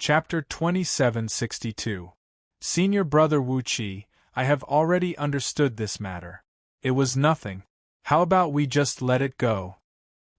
Chapter 2762. Senior Brother Wu Qi, I have already understood this matter. It was nothing. How about we just let it go?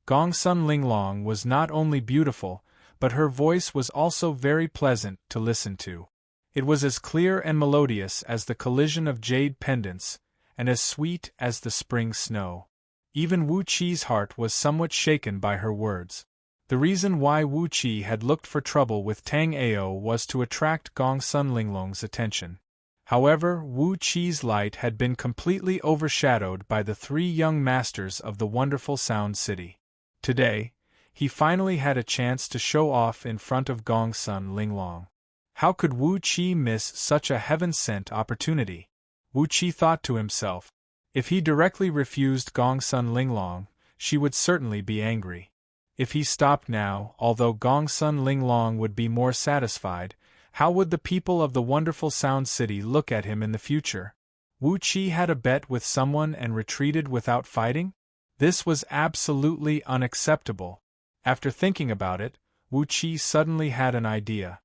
Gongsun Linglong was not only beautiful, but her voice was also very pleasant to listen to. It was as clear and melodious as the collision of jade pendants, and as sweet as the spring snow. Even Wu Qi's heart was somewhat shaken by her words. The reason why Wu Qi had looked for trouble with Tang Ao was to attract Gongsun Linglong's attention. However, Wu Qi's light had been completely overshadowed by the three young masters of the wonderful Sound City. Today, he finally had a chance to show off in front of Gongsun Linglong. How could Wu Qi miss such a heaven-sent opportunity? Wu Qi thought to himself. If he directly refused Gongsun Linglong, she would certainly be angry. If he stopped now, although Gongsun Linglong would be more satisfied, how would the people of the wonderful Sound City look at him in the future? Wu Qi had a bet with someone and retreated without fighting? This was absolutely unacceptable. After thinking about it, Wu Qi suddenly had an idea.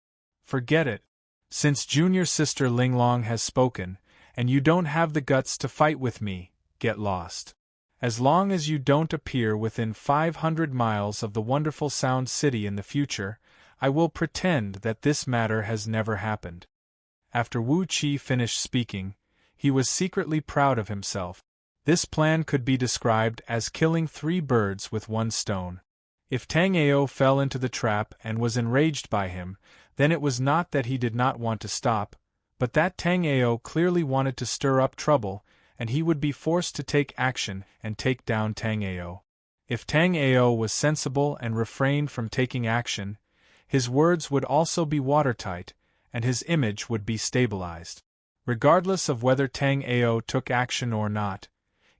Forget it. Since junior sister Linglong has spoken, and you don't have the guts to fight with me, get lost. As long as you don't appear within 500 miles of the wonderful Sound City in the future, I will pretend that this matter has never happened. After Wu Qi finished speaking, he was secretly proud of himself. This plan could be described as killing 3 birds with 1 stone. If Tang Ao fell into the trap and was enraged by him, then it was not that he did not want to stop, but that Tang Ao clearly wanted to stir up trouble, and he would be forced to take action and take down Tang Ao. If Tang Ao was sensible and refrained from taking action, his words would also be watertight, and his image would be stabilized. Regardless of whether Tang Ao took action or not,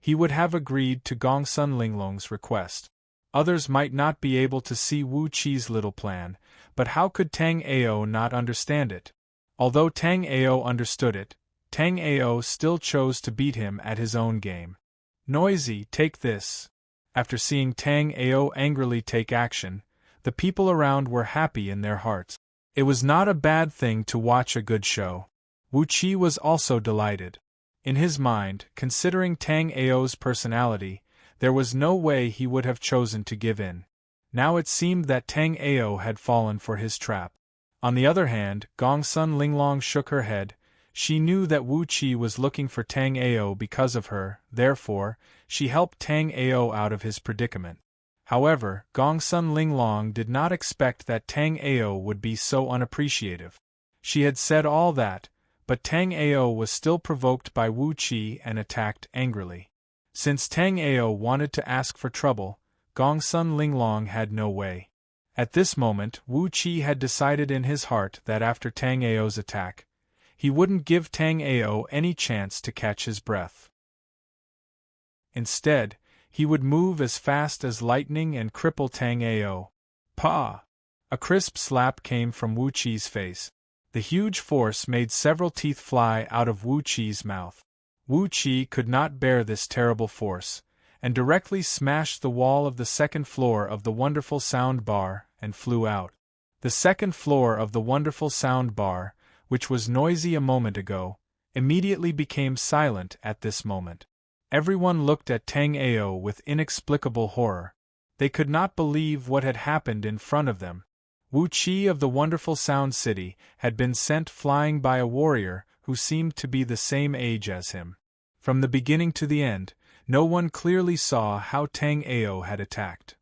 he would have agreed to Gongsun Linglong's request. Others might not be able to see Wu Qi's little plan, but how could Tang Ao not understand it? Although Tang Ao understood it, Tang Ao still chose to beat him at his own game. Noisy, take this. After seeing Tang Ao angrily take action, the people around were happy in their hearts. It was not a bad thing to watch a good show. Wu Qi was also delighted. In his mind, considering Tang Ao's personality, there was no way he would have chosen to give in. Now it seemed that Tang Ao had fallen for his trap. On the other hand, Gongsun Linglong shook her head. She knew that Wu Qi was looking for Tang Ao because of her, therefore, she helped Tang Ao out of his predicament. However, Gongsun Linglong did not expect that Tang Ao would be so unappreciative. She had said all that, but Tang Ao was still provoked by Wu Qi and attacked angrily. Since Tang Ao wanted to ask for trouble, Gongsun Linglong had no way. At this moment, Wu Qi had decided in his heart that after Tang Ao's attack, he wouldn't give Tang Ao any chance to catch his breath. Instead, he would move as fast as lightning and cripple Tang Ao. Pa! A crisp slap came from Wu Qi's face. The huge force made several teeth fly out of Wu Qi's mouth. Wu Qi could not bear this terrible force, and directly smashed the wall of the second floor of the wonderful sound bar and flew out. The second floor of the wonderful sound bar, which was noisy a moment ago, immediately became silent at this moment. Everyone looked at Tang Ao with inexplicable horror. They could not believe what had happened in front of them. Wu Qi of the wonderful Sound City had been sent flying by a warrior who seemed to be the same age as him. From the beginning to the end, no one clearly saw how Tang Ao had attacked.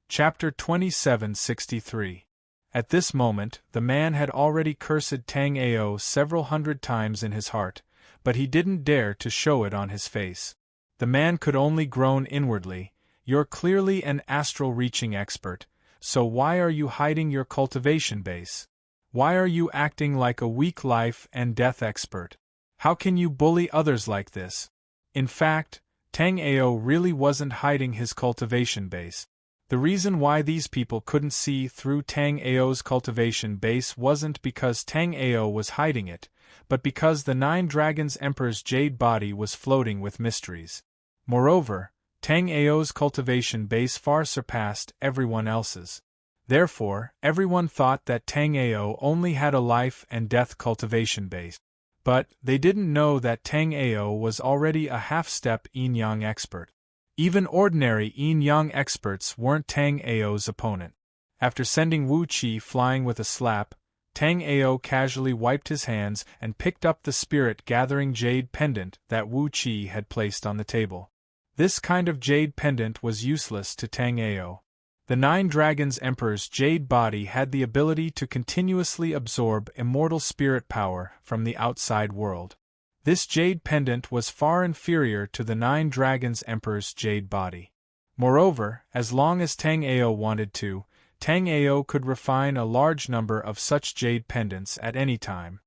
Chapter 2763. At this moment, the man had already cursed Tang Ao several hundred times in his heart, but he didn't dare to show it on his face. The man could only groan inwardly, "You're clearly an astral-reaching expert, so why are you hiding your cultivation base? Why are you acting like a weak life and death expert? How can you bully others like this?" In fact, Tang Ao really wasn't hiding his cultivation base. The reason why these people couldn't see through Tang Ao's cultivation base wasn't because Tang Ao was hiding it, but because the 9 Dragons Emperor's jade body was floating with mysteries. Moreover, Tang Ao's cultivation base far surpassed everyone else's. Therefore, everyone thought that Tang Ao only had a life and death cultivation base. But they didn't know that Tang Ao was already a half-step yin-yang expert. Even ordinary yin-yang experts weren't Tang Ao's opponent. After sending Wu Qi flying with a slap, Tang Ao casually wiped his hands and picked up the spirit-gathering jade pendant that Wu Qi had placed on the table. This kind of jade pendant was useless to Tang Ao. The Nine Dragons Emperor's jade body had the ability to continuously absorb immortal spirit power from the outside world. This jade pendant was far inferior to the Nine Dragons Emperor's jade body. Moreover, as long as Tang Ao wanted to, Tang Ao could refine a large number of such jade pendants at any time.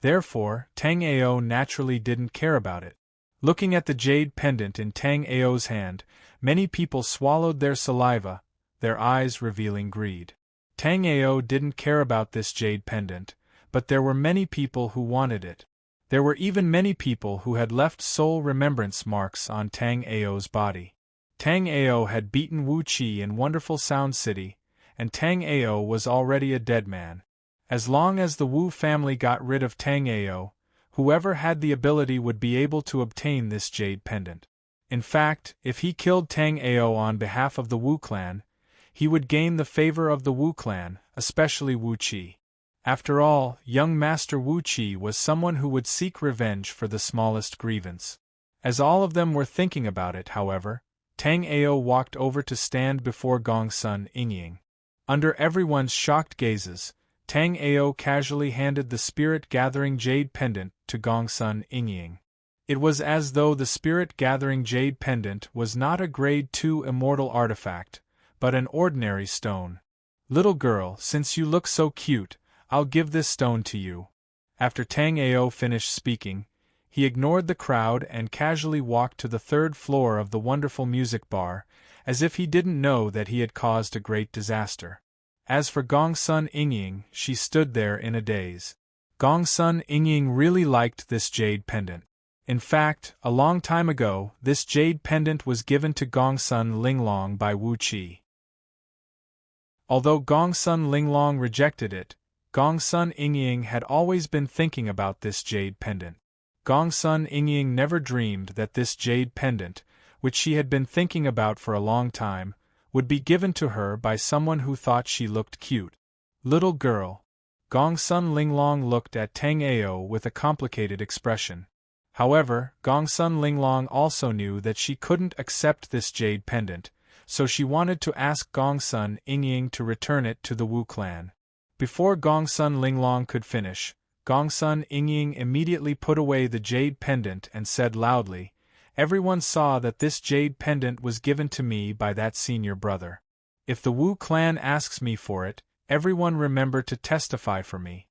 Therefore, Tang Ao naturally didn't care about it. Looking at the jade pendant in Tang Ao's hand, many people swallowed their saliva, their eyes revealing greed. Tang Ao didn't care about this jade pendant, but there were many people who wanted it. There were even many people who had left soul remembrance marks on Tang Ao's body. Tang Ao had beaten Wu Qi in Wonderful Sound City, and Tang Ao was already a dead man. As long as the Wu family got rid of Tang Ao, whoever had the ability would be able to obtain this jade pendant. In fact, if he killed Tang Ao on behalf of the Wu clan, he would gain the favor of the Wu clan, especially Wu Qi. After all, young Master Wu Qi was someone who would seek revenge for the smallest grievance. As all of them were thinking about it, however, Tang Ao walked over to stand before Gongsun Yingying. Under everyone's shocked gazes, Tang Ao casually handed the spirit-gathering jade pendant to Gongsun Yingying. It was as though the spirit-gathering jade pendant was not a Grade 2 immortal artifact, but an ordinary stone. "Little girl, since you look so cute, I'll give this stone to you." After Tang Ao finished speaking, he ignored the crowd and casually walked to the third floor of the wonderful music bar, as if he didn't know that he had caused a great disaster. As for Gongsun Yingying, she stood there in a daze. Gongsun Yingying really liked this jade pendant. In fact, a long time ago, this jade pendant was given to Gongsun Linglong by Wu Qi. Although Gongsun Linglong rejected it, Gongsun Yingying had always been thinking about this jade pendant. Gongsun Yingying never dreamed that this jade pendant, which she had been thinking about for a long time, would be given to her by someone who thought she looked cute. "Little girl." Gongsun Linglong looked at Tang Ao with a complicated expression. However, Gongsun Linglong also knew that she couldn't accept this jade pendant, so she wanted to ask Gongsun Yingying to return it to the Wu clan. Before Gongsun Linglong could finish, Gongsun Yingying immediately put away the jade pendant and said loudly, "Everyone saw that this jade pendant was given to me by that senior brother. If the Wu clan asks me for it, everyone remember to testify for me."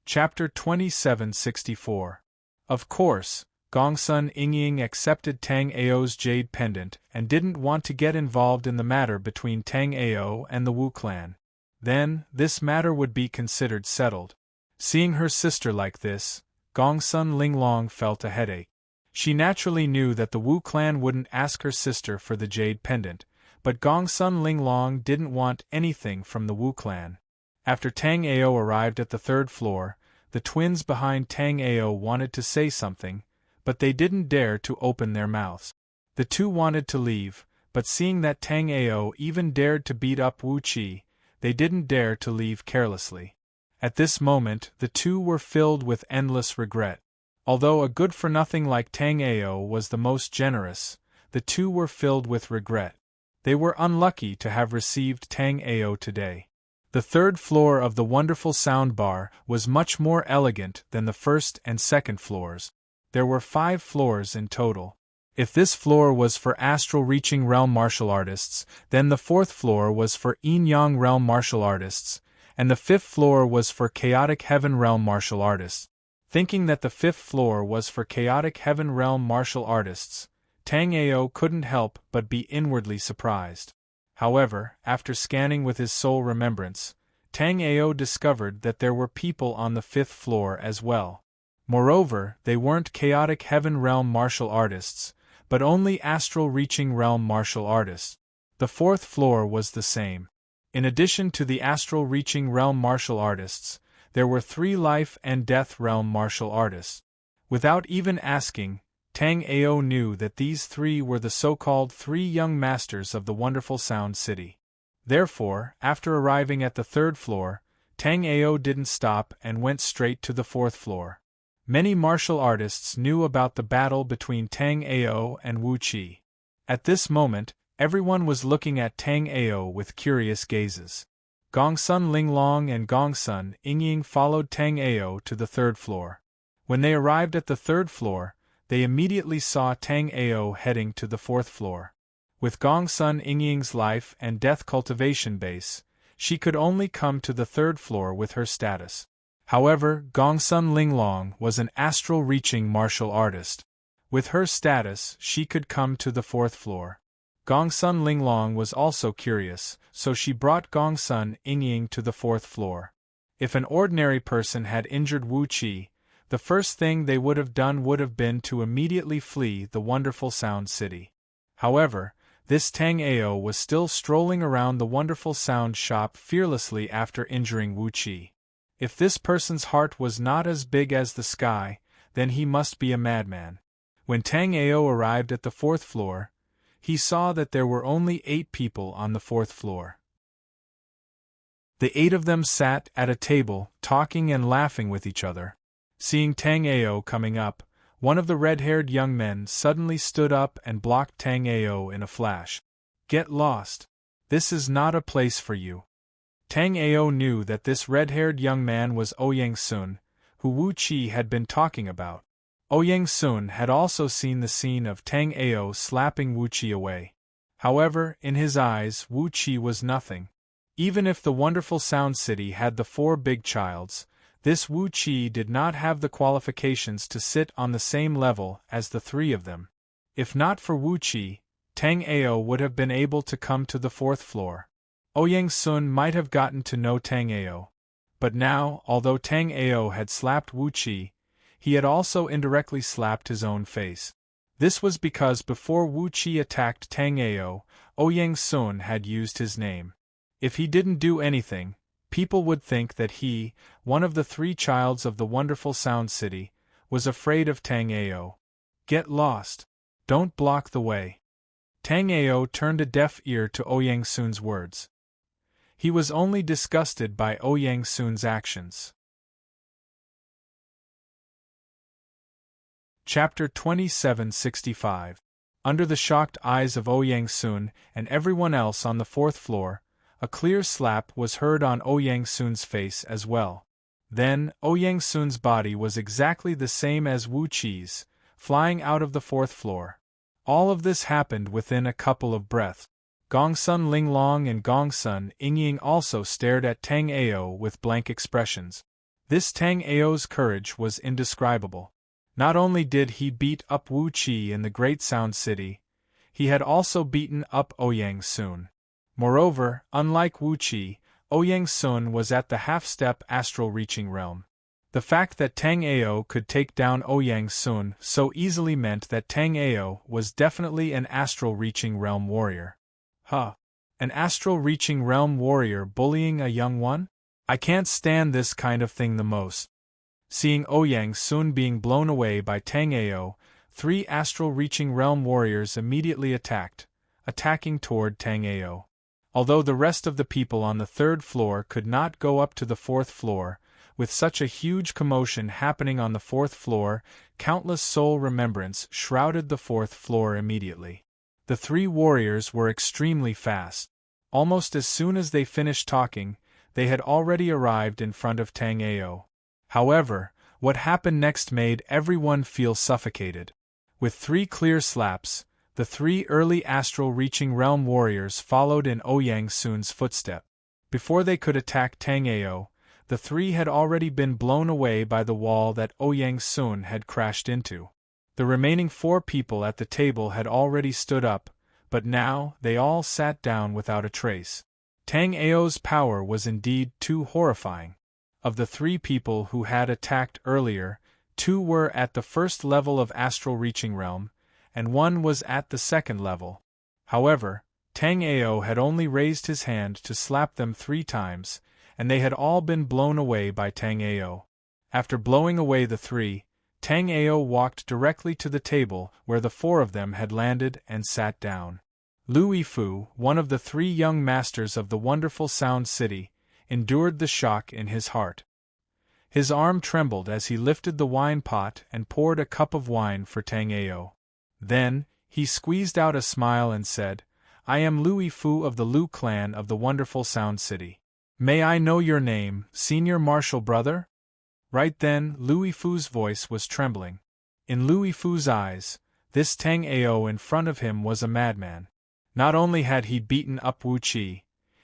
Chapter 2764. Of course, Gongsun Yingying accepted Tang Ao's jade pendant and didn't want to get involved in the matter between Tang Ao and the Wu clan. Then, this matter would be considered settled. Seeing her sister like this, Gongsun Linglong felt a headache. She naturally knew that the Wu clan wouldn't ask her sister for the jade pendant, but Gongsun Linglong didn't want anything from the Wu clan. After Tang Ao arrived at the third floor, the twins behind Tang Ao wanted to say something, but they didn't dare to open their mouths. The two wanted to leave, but seeing that Tang Ao even dared to beat up Wu Qi, they didn't dare to leave carelessly. At this moment, the two were filled with endless regret. Although a good-for-nothing like Tang Ao was the most generous, the two were filled with regret. They were unlucky to have received Tang Ao today. The third floor of the wonderful sound bar was much more elegant than the first and second floors. There were 5 floors in total. If this floor was for astral-reaching realm martial artists, then the 4th floor was for yin-yang realm martial artists, and the 5th floor was for chaotic heaven realm martial artists. Thinking that the 5th floor was for chaotic heaven realm martial artists, Tang Ao couldn't help but be inwardly surprised. However, after scanning with his soul remembrance, Tang Ao discovered that there were people on the 5th floor as well. Moreover, they weren't chaotic heaven realm martial artists, but only astral reaching realm martial artists. The fourth floor was the same. In addition to the astral reaching realm martial artists, there were 3 life and death realm martial artists. Without even asking, Tang Ao knew that these 3 were the so-called 3 young masters of the wonderful Sound City. Therefore, after arriving at the 3rd floor, Tang Ao didn't stop and went straight to the 4th floor. Many martial artists knew about the battle between Tang Ao and Wu Qi. At this moment, everyone was looking at Tang Ao with curious gazes. Gongsun Linglong and Gongsun Yingying followed Tang Ao to the 3rd floor. When they arrived at the 3rd floor, they immediately saw Tang Ao heading to the 4th floor. With Gongsun Yingying's life and death cultivation base, she could only come to the 3rd floor with her status. However, Gongsun Linglong was an astral-reaching martial artist. With her status, she could come to the 4th floor. Gongsun Linglong was also curious, so she brought Gongsun Yingying to the 4th floor. If an ordinary person had injured Wu Qi, the first thing they would have done would have been to immediately flee the wonderful Sound City. However, this Tang Ao was still strolling around the wonderful sound shop fearlessly after injuring Wu Qi. If this person's heart was not as big as the sky, then he must be a madman. When Tang Ao arrived at the 4th floor, he saw that there were only 8 people on the 4th floor. The 8 of them sat at a table, talking and laughing with each other. Seeing Tang Ao coming up, one of the red-haired young men suddenly stood up and blocked Tang Ao in a flash. "Get lost. This is not a place for you." Tang Ao knew that this red-haired young man was Ouyang Sun, who Wu Qi had been talking about. Ouyang Sun had also seen the scene of Tang Ao slapping Wu Qi away. However, in his eyes, Wu Qi was nothing. Even if the wonderful Sound City had the 4 big childs, this Wu Qi did not have the qualifications to sit on the same level as the 3 of them. If not for Wu Qi, Tang Ao would have been able to come to the 4th floor. Ouyang Sun might have gotten to know Tang Ao. But now, although Tang Ao had slapped Wu Qi, he had also indirectly slapped his own face. This was because before Wu Qi attacked Tang Ao, Ouyang Sun had used his name. If he didn't do anything, people would think that he, one of the 3 childs of the wonderful Sound City, was afraid of Tang Ao. "Get lost. Don't block the way." Tang Ao turned a deaf ear to Ouyang Sun's words. He was only disgusted by Ouyang Sun's actions. Chapter 2765. Under the shocked eyes of Ouyang Sun and everyone else on the 4th floor, a clear slap was heard on Ouyang Sun's face as well. Then, Ouyang Sun's body was exactly the same as Wu Qi's, flying out of the 4th floor. All of this happened within a couple of breaths. Gongsun Linglong and Gongsun Yingying also stared at Tang Ao with blank expressions. This Tang Ao's courage was indescribable. Not only did he beat up Wu Qi in the Great Sound City, he had also beaten up Ouyang Sun. Moreover, unlike Wu Qi, Ouyang Sun was at the half-step astral-reaching realm. The fact that Tang Ao could take down Ouyang Sun so easily meant that Tang Ao was definitely an astral-reaching realm warrior. Huh. An astral-reaching realm warrior bullying a young one? I can't stand this kind of thing the most. Seeing Ouyang Sun being blown away by Tang Ao, 3 astral-reaching realm warriors immediately attacking toward Tang Ao. Although the rest of the people on the 3rd floor could not go up to the 4th floor, with such a huge commotion happening on the 4th floor, countless soul remembrance shrouded the 4th floor immediately. The 3 warriors were extremely fast. Almost as soon as they finished talking, they had already arrived in front of Tang Ao. However, what happened next made everyone feel suffocated. With 3 clear slaps, the 3 early astral-reaching realm warriors followed in Ouyang Sun's footstep. Before they could attack Tang Ao, the 3 had already been blown away by the wall that Ouyang Sun had crashed into. The remaining 4 people at the table had already stood up, but now they all sat down without a trace. Tang Ao's power was indeed too horrifying. Of the 3 people who had attacked earlier, 2 were at the first level of astral reaching realm, and 1 was at the second level. However, Tang Ao had only raised his hand to slap them 3 times, and they had all been blown away by Tang Ao. After blowing away the 3, Tang Ao walked directly to the table where the 4 of them had landed and sat down. Lu Yifu, one of the 3 young masters of the wonderful Sound City, endured the shock in his heart. His arm trembled as he lifted the wine pot and poured a cup of wine for Tang Ao. Then, he squeezed out a smile and said, "I am Lu Yifu of the Lu clan of the wonderful Sound City. May I know your name, senior martial brother?" Right then, Lu Yifu's voice was trembling. In Lu Yifu's eyes, this Tang Ao in front of him was a madman. Not only had he beaten up Wu Qi,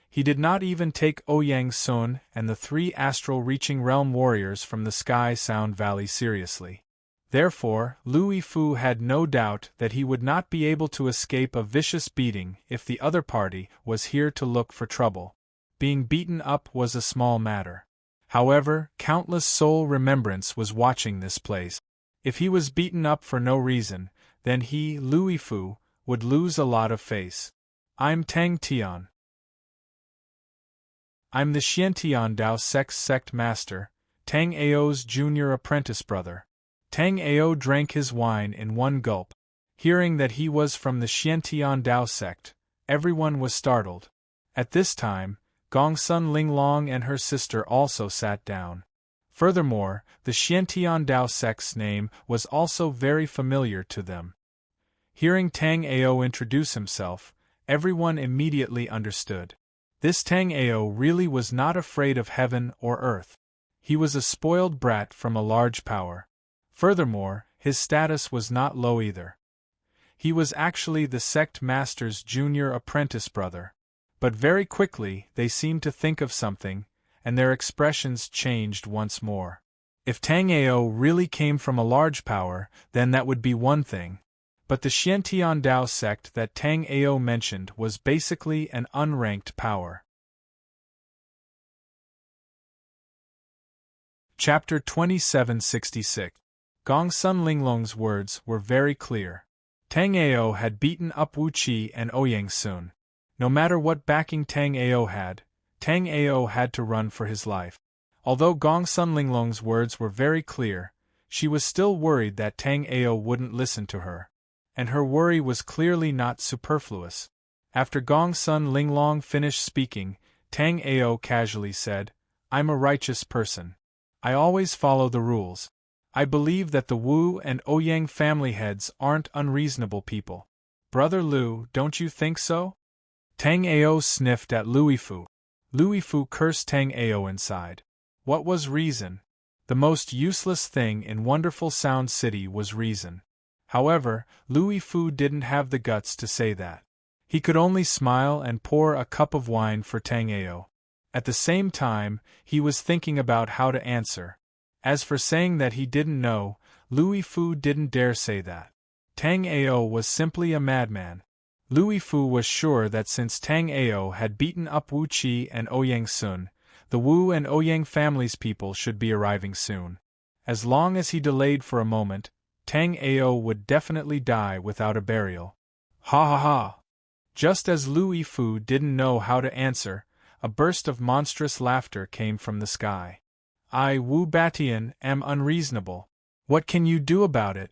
he did not even take Ouyang Sun and the 3 astral-reaching realm warriors from the Sky Sound Valley seriously. Therefore, Lu Yifu had no doubt that he would not be able to escape a vicious beating if the other party was here to look for trouble. Being beaten up was a small matter. However, countless soul remembrance was watching this place. If he was beaten up for no reason, then he, Lu Yifu, would lose a lot of face. "I'm Tang Tian. I'm the Xiantian Dao sect master, Tang Ao's junior apprentice brother." Tang Ao drank his wine in one gulp. Hearing that he was from the Xiantian Dao sect, everyone was startled. At this time, Gongsun Linglong and her sister also sat down. Furthermore, the Xiantian Dao sect's name was also very familiar to them. Hearing Tang Ao introduce himself, everyone immediately understood. This Tang Ao really was not afraid of heaven or earth. He was a spoiled brat from a large power. Furthermore, his status was not low either. He was actually the sect master's junior apprentice brother. But very quickly they seemed to think of something, and their expressions changed once more. If Tang Ao really came from a large power, then that would be one thing. But the Xiantian Dao sect that Tang Ao mentioned was basically an unranked power. Chapter 2766. Gongsun Linglong's words were very clear. Tang Ao had beaten up Wu Qi and Ouyang Sun. No matter what backing Tang Ao had to run for his life. Although Gongsun Linglong's words were very clear, she was still worried that Tang Ao wouldn't listen to her. And her worry was clearly not superfluous. After Gongsun Linglong finished speaking, Tang Ao casually said, "I'm a righteous person. I always follow the rules. I believe that the Wu and Ouyang family heads aren't unreasonable people. Brother Lu, don't you think so?" Tang Ao sniffed at Lu Yifu. Lu Yifu cursed Tang Ao inside. What was reason? The most useless thing in wonderful Sound City was reason. However, Lu Yifu didn't have the guts to say that. He could only smile and pour a cup of wine for Tang Ao. At the same time, he was thinking about how to answer. As for saying that he didn't know, Lu Yifu didn't dare say that. Tang Ao was simply a madman. Lu Yifu was sure that since Tang Ao had beaten up Wu Qi and Ouyang Sun, the Wu and Ouyang family's people should be arriving soon. As long as he delayed for a moment, Tang Ao would definitely die without a burial. Ha ha ha! Just as Lu Yifu didn't know how to answer, a burst of monstrous laughter came from the sky. "I, Wu Batian, am unreasonable. What can you do about it?"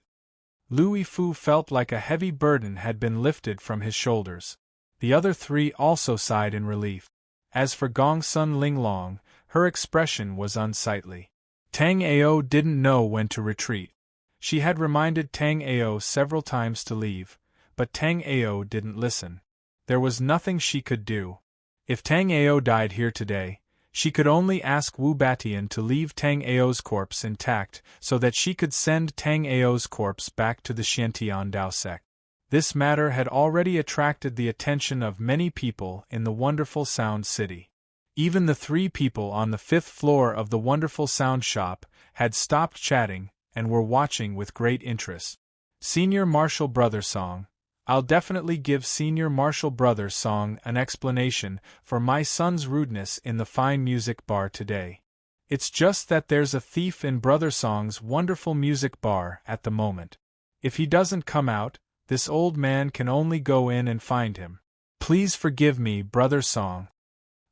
Lu Yifu felt like a heavy burden had been lifted from his shoulders. The other 3 also sighed in relief. As for Gongsun Linglong, her expression was unsightly. Tang Ao didn't know when to retreat. She had reminded Tang Ao several times to leave, but Tang Ao didn't listen. There was nothing she could do. If Tang Ao died here today, she could only ask Wu Batian to leave Tang Ao's corpse intact so that she could send Tang Ao's corpse back to the Xiantian Dao sect. This matter had already attracted the attention of many people in the wonderful Sound City. Even the 3 people on the 5th floor of the wonderful Sound Shop had stopped chatting and were watching with great interest. Senior Martial Brother Song. I'll definitely give Senior Martial Brother Song an explanation for my son's rudeness in the fine music bar today. It's just that there's a thief in Brother Song's wonderful music bar at the moment. If he doesn't come out, this old man can only go in and find him. Please forgive me, Brother Song."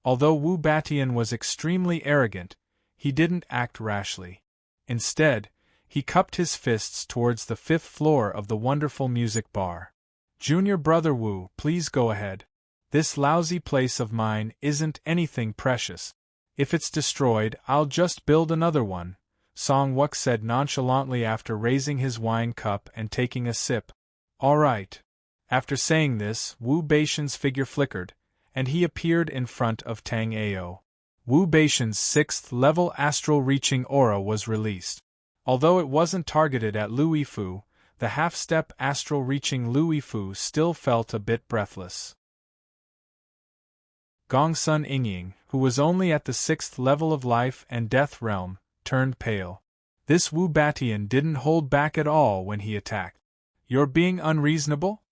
Although Wu Batian was extremely arrogant, he didn't act rashly. Instead, he cupped his fists towards the 5th floor of the wonderful music bar. "Junior Brother Wu, please go ahead. This lousy place of mine isn't anything precious. If it's destroyed, I'll just build another one," Song Wook said nonchalantly after raising his wine cup and taking a sip. "All right." After saying this, Wu Batian's figure flickered, and he appeared in front of Tang Ao. Wu Batian's 6th-level astral-reaching aura was released. Although it wasn't targeted at Louis Fu, the half-step astral-reaching Louis Fu still felt a bit breathless. Gongsun Yingying, who was only at the 6th level of life and death realm, turned pale. This Wu Batian didn't hold back at all when he attacked. "You're being unreasonable?"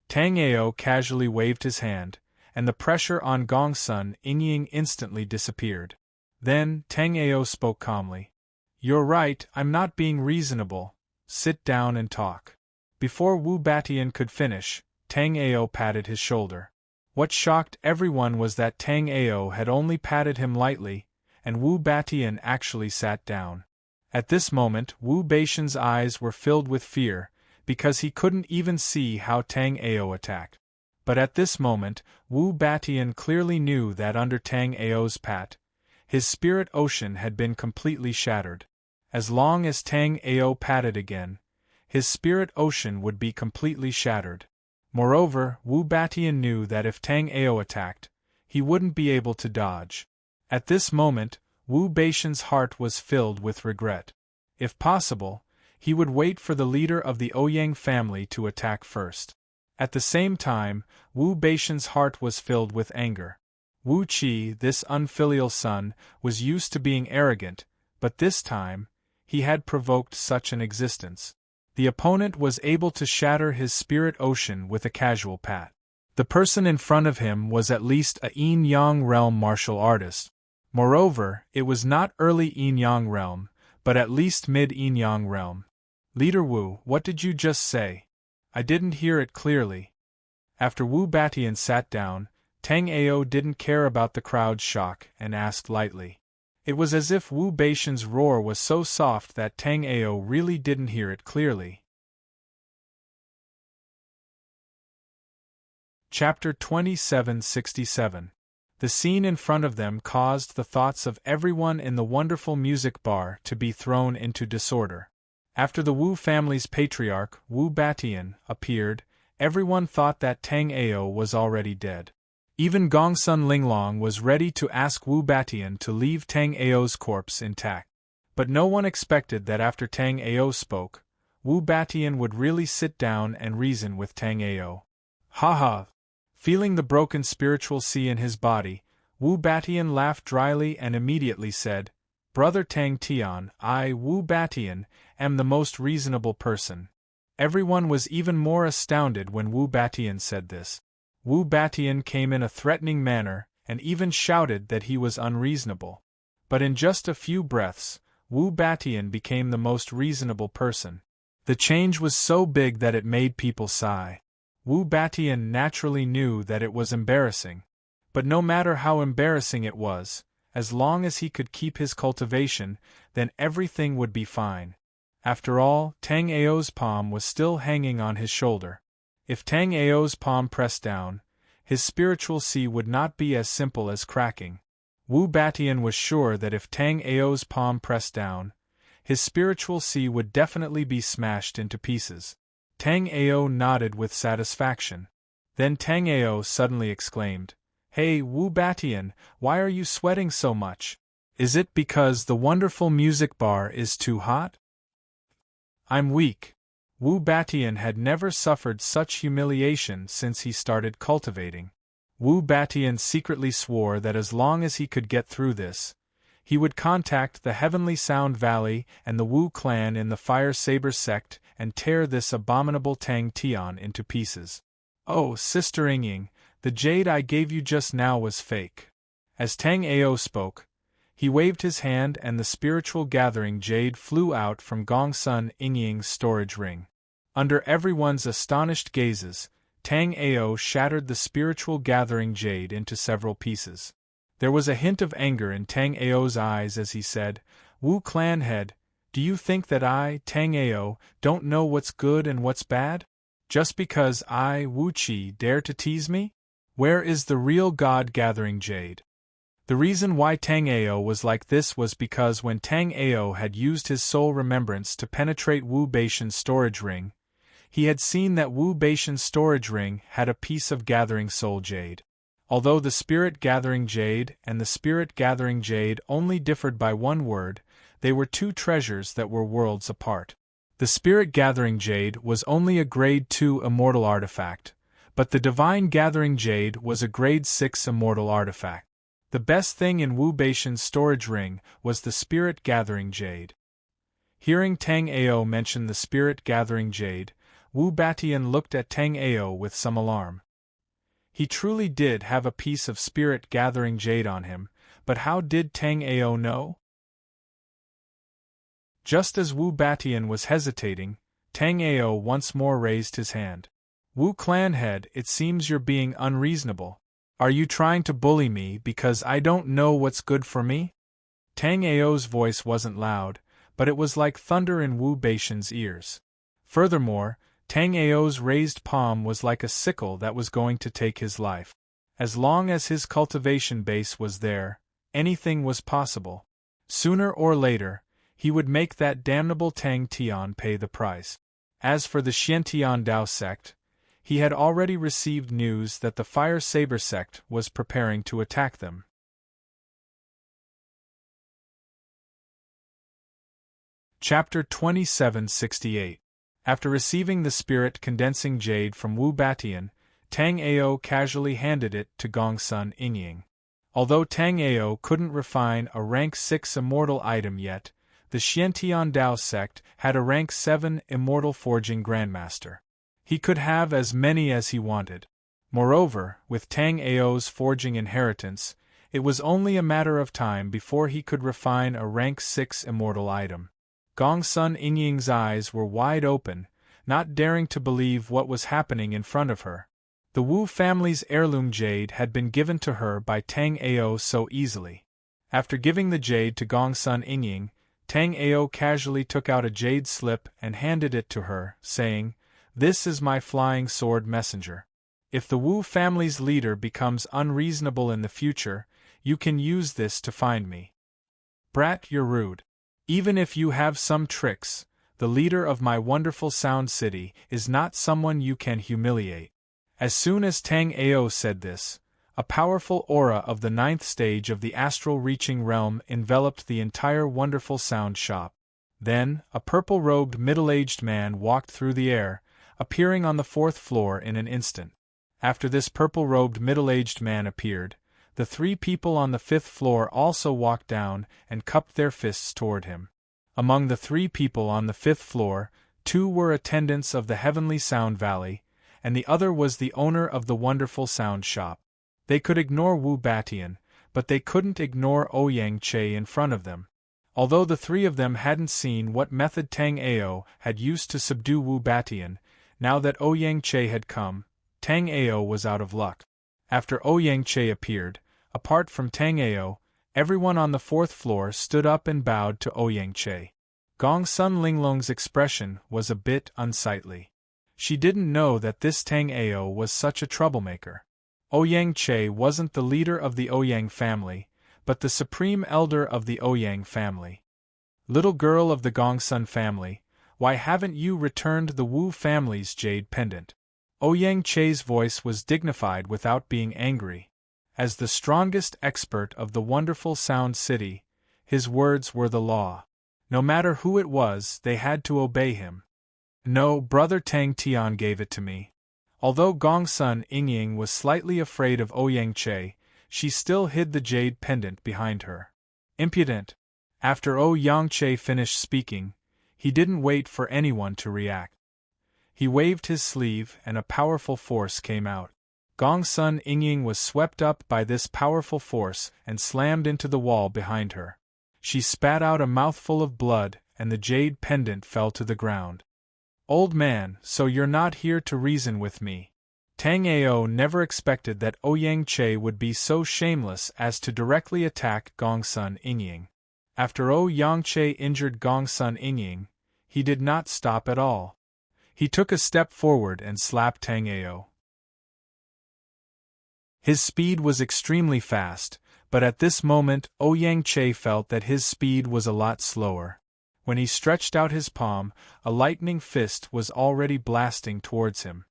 Tang Ao casually waved his hand, and the pressure on Gongsun Yingying instantly disappeared. Then, Tang Ao spoke calmly. "You're right, I'm not being reasonable. Sit down and talk." Before Wu Batian could finish, Tang Ao patted his shoulder. What shocked everyone was that Tang Ao had only patted him lightly, and Wu Batian actually sat down. At this moment, Wu Batian's eyes were filled with fear, because he couldn't even see how Tang Ao attacked. But at this moment, Wu Batian clearly knew that under Tang Ao's pat, his spirit ocean had been completely shattered. As long as Tang Ao patted again, his spirit ocean would be completely shattered. Moreover, Wu Batian knew that if Tang Ao attacked, he wouldn't be able to dodge. At this moment, Wu Batian's heart was filled with regret. If possible, he would wait for the leader of the Ouyang family to attack first. At the same time, Wu Batian's heart was filled with anger. Wu Qi, this unfilial son, was used to being arrogant, but this time, he had provoked such an existence. The opponent was able to shatter his spirit ocean with a casual pat. The person in front of him was at least a yin-yang realm martial artist. Moreover, it was not early yin-yang realm, but at least mid-yin-yang realm. "Leader Wu, what did you just say? I didn't hear it clearly." After Wu Batian sat down, Tang Ao didn't care about the crowd's shock and asked lightly. It was as if Wu Batian's roar was so soft that Tang Ao really didn't hear it clearly. Chapter 2767. The scene in front of them caused the thoughts of everyone in the wonderful music bar to be thrown into disorder. After the Wu family's patriarch, Wu Batian, appeared, everyone thought that Tang Ao was already dead. Even Gongsun Linglong was ready to ask Wu Batian to leave Tang Ao's corpse intact. But no one expected that after Tang Ao spoke, Wu Batian would really sit down and reason with Tang Ao. "Ha ha!" Feeling the broken spiritual sea in his body, Wu Batian laughed dryly and immediately said, "Brother Tang Tian, I, Wu Batian, am the most reasonable person." Everyone was even more astounded when Wu Batian said this. Wu Batian came in a threatening manner, and even shouted that he was unreasonable. But in just a few breaths, Wu Batian became the most reasonable person. The change was so big that it made people sigh. Wu Batian naturally knew that it was embarrassing. But no matter how embarrassing it was, as long as he could keep his cultivation, then everything would be fine. After all, Tang Ao's palm was still hanging on his shoulder. If Tang Ao's palm pressed down, his spiritual sea would not be as simple as cracking. Wu Batian was sure that if Tang Ao's palm pressed down, his spiritual sea would definitely be smashed into pieces. Tang Ao nodded with satisfaction. Then Tang Ao suddenly exclaimed, "Hey Wu Batian, why are you sweating so much? Is it because the wonderful music bar is too hot?" "I'm weak." Wu Batian had never suffered such humiliation since he started cultivating. Wu Batian secretly swore that as long as he could get through this, he would contact the Heavenly Sound Valley and the Wu clan in the Fire Saber sect and tear this abominable Tang Tian into pieces. "Oh, Sister Yingying, the jade I gave you just now was fake." As Tang Ao spoke, He waved his hand and the spiritual gathering jade flew out from Gongsun Ingying's storage ring. Under everyone's astonished gazes, Tang Ao shattered the spiritual gathering jade into several pieces. There was a hint of anger in Tang Ao's eyes as he said, "Wu clan head, do you think that I, Tang Ao, don't know what's good and what's bad? Just because I, Wu Qi, dare to tease me? Where is the real God-gathering jade?" The reason why Tang Ao was like this was because when Tang Ao had used his soul remembrance to penetrate Wu Baishan's storage ring, he had seen that Wu Baishan's storage ring had a piece of gathering soul jade. Although the spirit gathering jade and the spirit gathering jade only differed by one word, they were two treasures that were worlds apart. The spirit gathering jade was only a grade 2 immortal artifact, but the divine gathering jade was a grade 6 immortal artifact. The best thing in Wu Baishan's storage ring was the spirit gathering jade. Hearing Tang Ao mention the spirit gathering jade, Wu Batian looked at Tang Ao with some alarm. He truly did have a piece of spirit gathering jade on him, but how did Tang Ao know? Just as Wu Batian was hesitating, Tang Ao once more raised his hand. "Wu clan head, it seems you're being unreasonable. Are you trying to bully me because I don't know what's good for me?" Tang Ao's voice wasn't loud, but it was like thunder in Wu Baishan's ears. Furthermore, Tang Ao's raised palm was like a sickle that was going to take his life. As long as his cultivation base was there, anything was possible. Sooner or later, he would make that damnable Tang Tian pay the price. As for the Xiantian Dao sect, he had already received news that the Fire Saber sect was preparing to attack them. Chapter 2768. After receiving the spirit condensing jade from Wu Batian, Tang Ao casually handed it to Gongsun Ingying. Although Tang Ao couldn't refine a rank 6 immortal item yet, the Xiantian Dao sect had a rank 7 immortal forging grandmaster. He could have as many as he wanted. Moreover, with Tang Ao's forging inheritance, it was only a matter of time before he could refine a rank 6 immortal item. Gongsun Ingying's eyes were wide open, not daring to believe what was happening in front of her. The Wu family's heirloom jade had been given to her by Tang Ao so easily. After giving the jade to Gongsun Ingying, Tang Ao casually took out a jade slip and handed it to her, saying, "This is my flying sword messenger. If the Wu family's leader becomes unreasonable in the future, you can use this to find me." "Brat, you're rude. Even if you have some tricks, the leader of my wonderful Sound City is not someone you can humiliate." As soon as Tang Ao said this, a powerful aura of the 9th stage of the astral reaching realm enveloped the entire wonderful sound shop. Then, a purple-robed middle-aged man walked through the air, appearing on the 4th floor in an instant. After this purple-robed middle-aged man appeared, the 3 people on the 5th floor also walked down and cupped their fists toward him. Among the 3 people on the 5th floor, 2 were attendants of the Heavenly Sound Valley, and the other was the owner of the wonderful sound shop. They could ignore Wu Batian, but they couldn't ignore Ouyang Che in front of them. Although the 3 of them hadn't seen what method Tang Ao had used to subdue Wu Batian, now that Ouyang Che had come, Tang Ao was out of luck. After Ouyang Che appeared, apart from Tang Ao, everyone on the 4th floor stood up and bowed to Ouyang Che. Gongsun Linglong's expression was a bit unsightly. She didn't know that this Tang Ao was such a troublemaker. Ouyang Che wasn't the leader of the Ouyang family, but the supreme elder of the Ouyang family. "Little girl of the Gongsun family, why haven't you returned the Wu family's jade pendant?" Ouyang Che's voice was dignified without being angry. As the strongest expert of the wonderful Sound City, his words were the law. No matter who it was, they had to obey him. "No, brother Tang Tian gave it to me." Although Gongsun Ingying was slightly afraid of Ouyang Che, she still hid the jade pendant behind her. "Impudent!" After Ouyang Che finished speaking, he didn't wait for anyone to react. He waved his sleeve and a powerful force came out. Gongsun Yingying was swept up by this powerful force and slammed into the wall behind her. She spat out a mouthful of blood, and the jade pendant fell to the ground. "Old man, so you're not here to reason with me." Tang Ao never expected that Ouyang Che would be so shameless as to directly attack Gongsun Yingying. After Ouyang Che injured Gongsun Yingying, he did not stop at all. He took a step forward and slapped Tang Ao. His speed was extremely fast, but at this moment Ouyang Che felt that his speed was a lot slower. When he stretched out his palm, a lightning fist was already blasting towards him.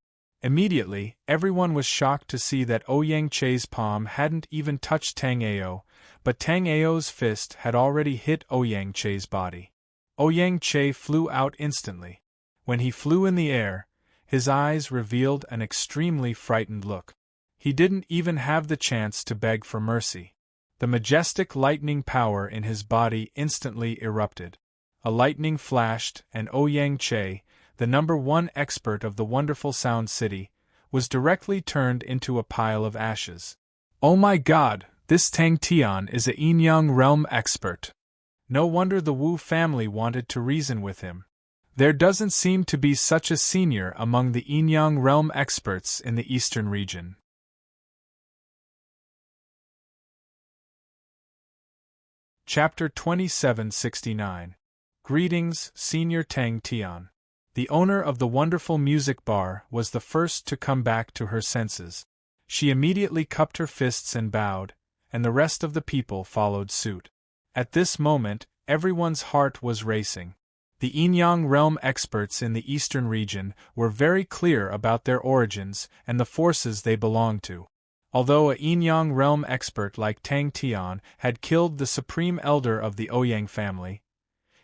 Immediately, everyone was shocked to see that Ouyang Che's palm hadn't even touched Tang Ao, but Tang Ao's fist had already hit Ouyang Che's body. Ouyang Che flew out instantly. When he flew in the air, his eyes revealed an extremely frightened look. He didn't even have the chance to beg for mercy. The majestic lightning power in his body instantly erupted. A lightning flashed, and Ouyang Che, the #1 expert of the wonderful Sound City, was directly turned into a pile of ashes. "Oh my God, this Tang Tian is a Yin-Yang realm expert. No wonder the Wu family wanted to reason with him. There doesn't seem to be such a senior among the Yin-Yang realm experts in the eastern region." Chapter 2769. Greetings, Senior Tang Tian. The owner of the wonderful music bar was the first to come back to her senses. She immediately cupped her fists and bowed, and the rest of the people followed suit. At this moment, everyone's heart was racing. The Yin-Yang realm experts in the eastern region were very clear about their origins and the forces they belonged to. Although a Yin-Yang realm expert like Tang Tian had killed the supreme elder of the Ouyang family,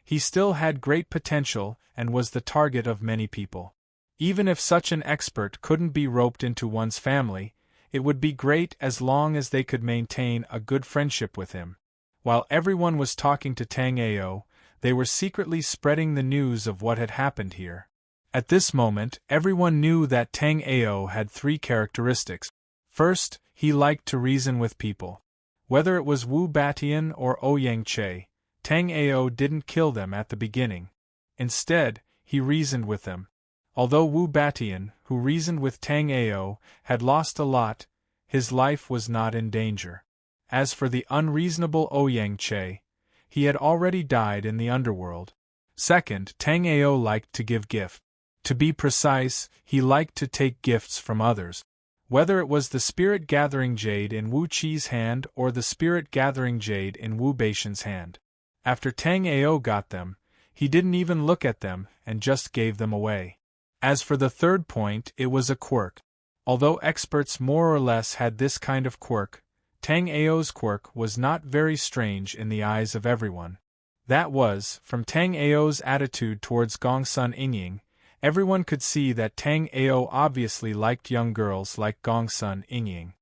he still had great potential and was the target of many people. Even if such an expert couldn't be roped into one's family, it would be great as long as they could maintain a good friendship with him. While everyone was talking to Tang Ao, they were secretly spreading the news of what had happened here. At this moment, everyone knew that Tang Ao had 3 characteristics. First, he liked to reason with people. Whether it was Wu Batian or Ouyang Che, Tang Ao didn't kill them at the beginning. Instead, he reasoned with them. Although Wu Batian, who reasoned with Tang Ao, had lost a lot, his life was not in danger. As for the unreasonable Ouyang Che, he had already died in the underworld. Second, Tang Ao liked to give gifts. To be precise, he liked to take gifts from others. Whether it was the spirit-gathering jade in Wu Qi's hand or the spirit-gathering jade in Wu Baishan's hand. After Tang Ao got them, he didn't even look at them and just gave them away. As for the third point, it was a quirk. Although experts more or less had this kind of quirk, Tang Ao's quirk was not very strange in the eyes of everyone. That was, from Tang Ao's attitude towards Gongsun Yingying, everyone could see that Tang Ao obviously liked young girls like Gongsun Yingying.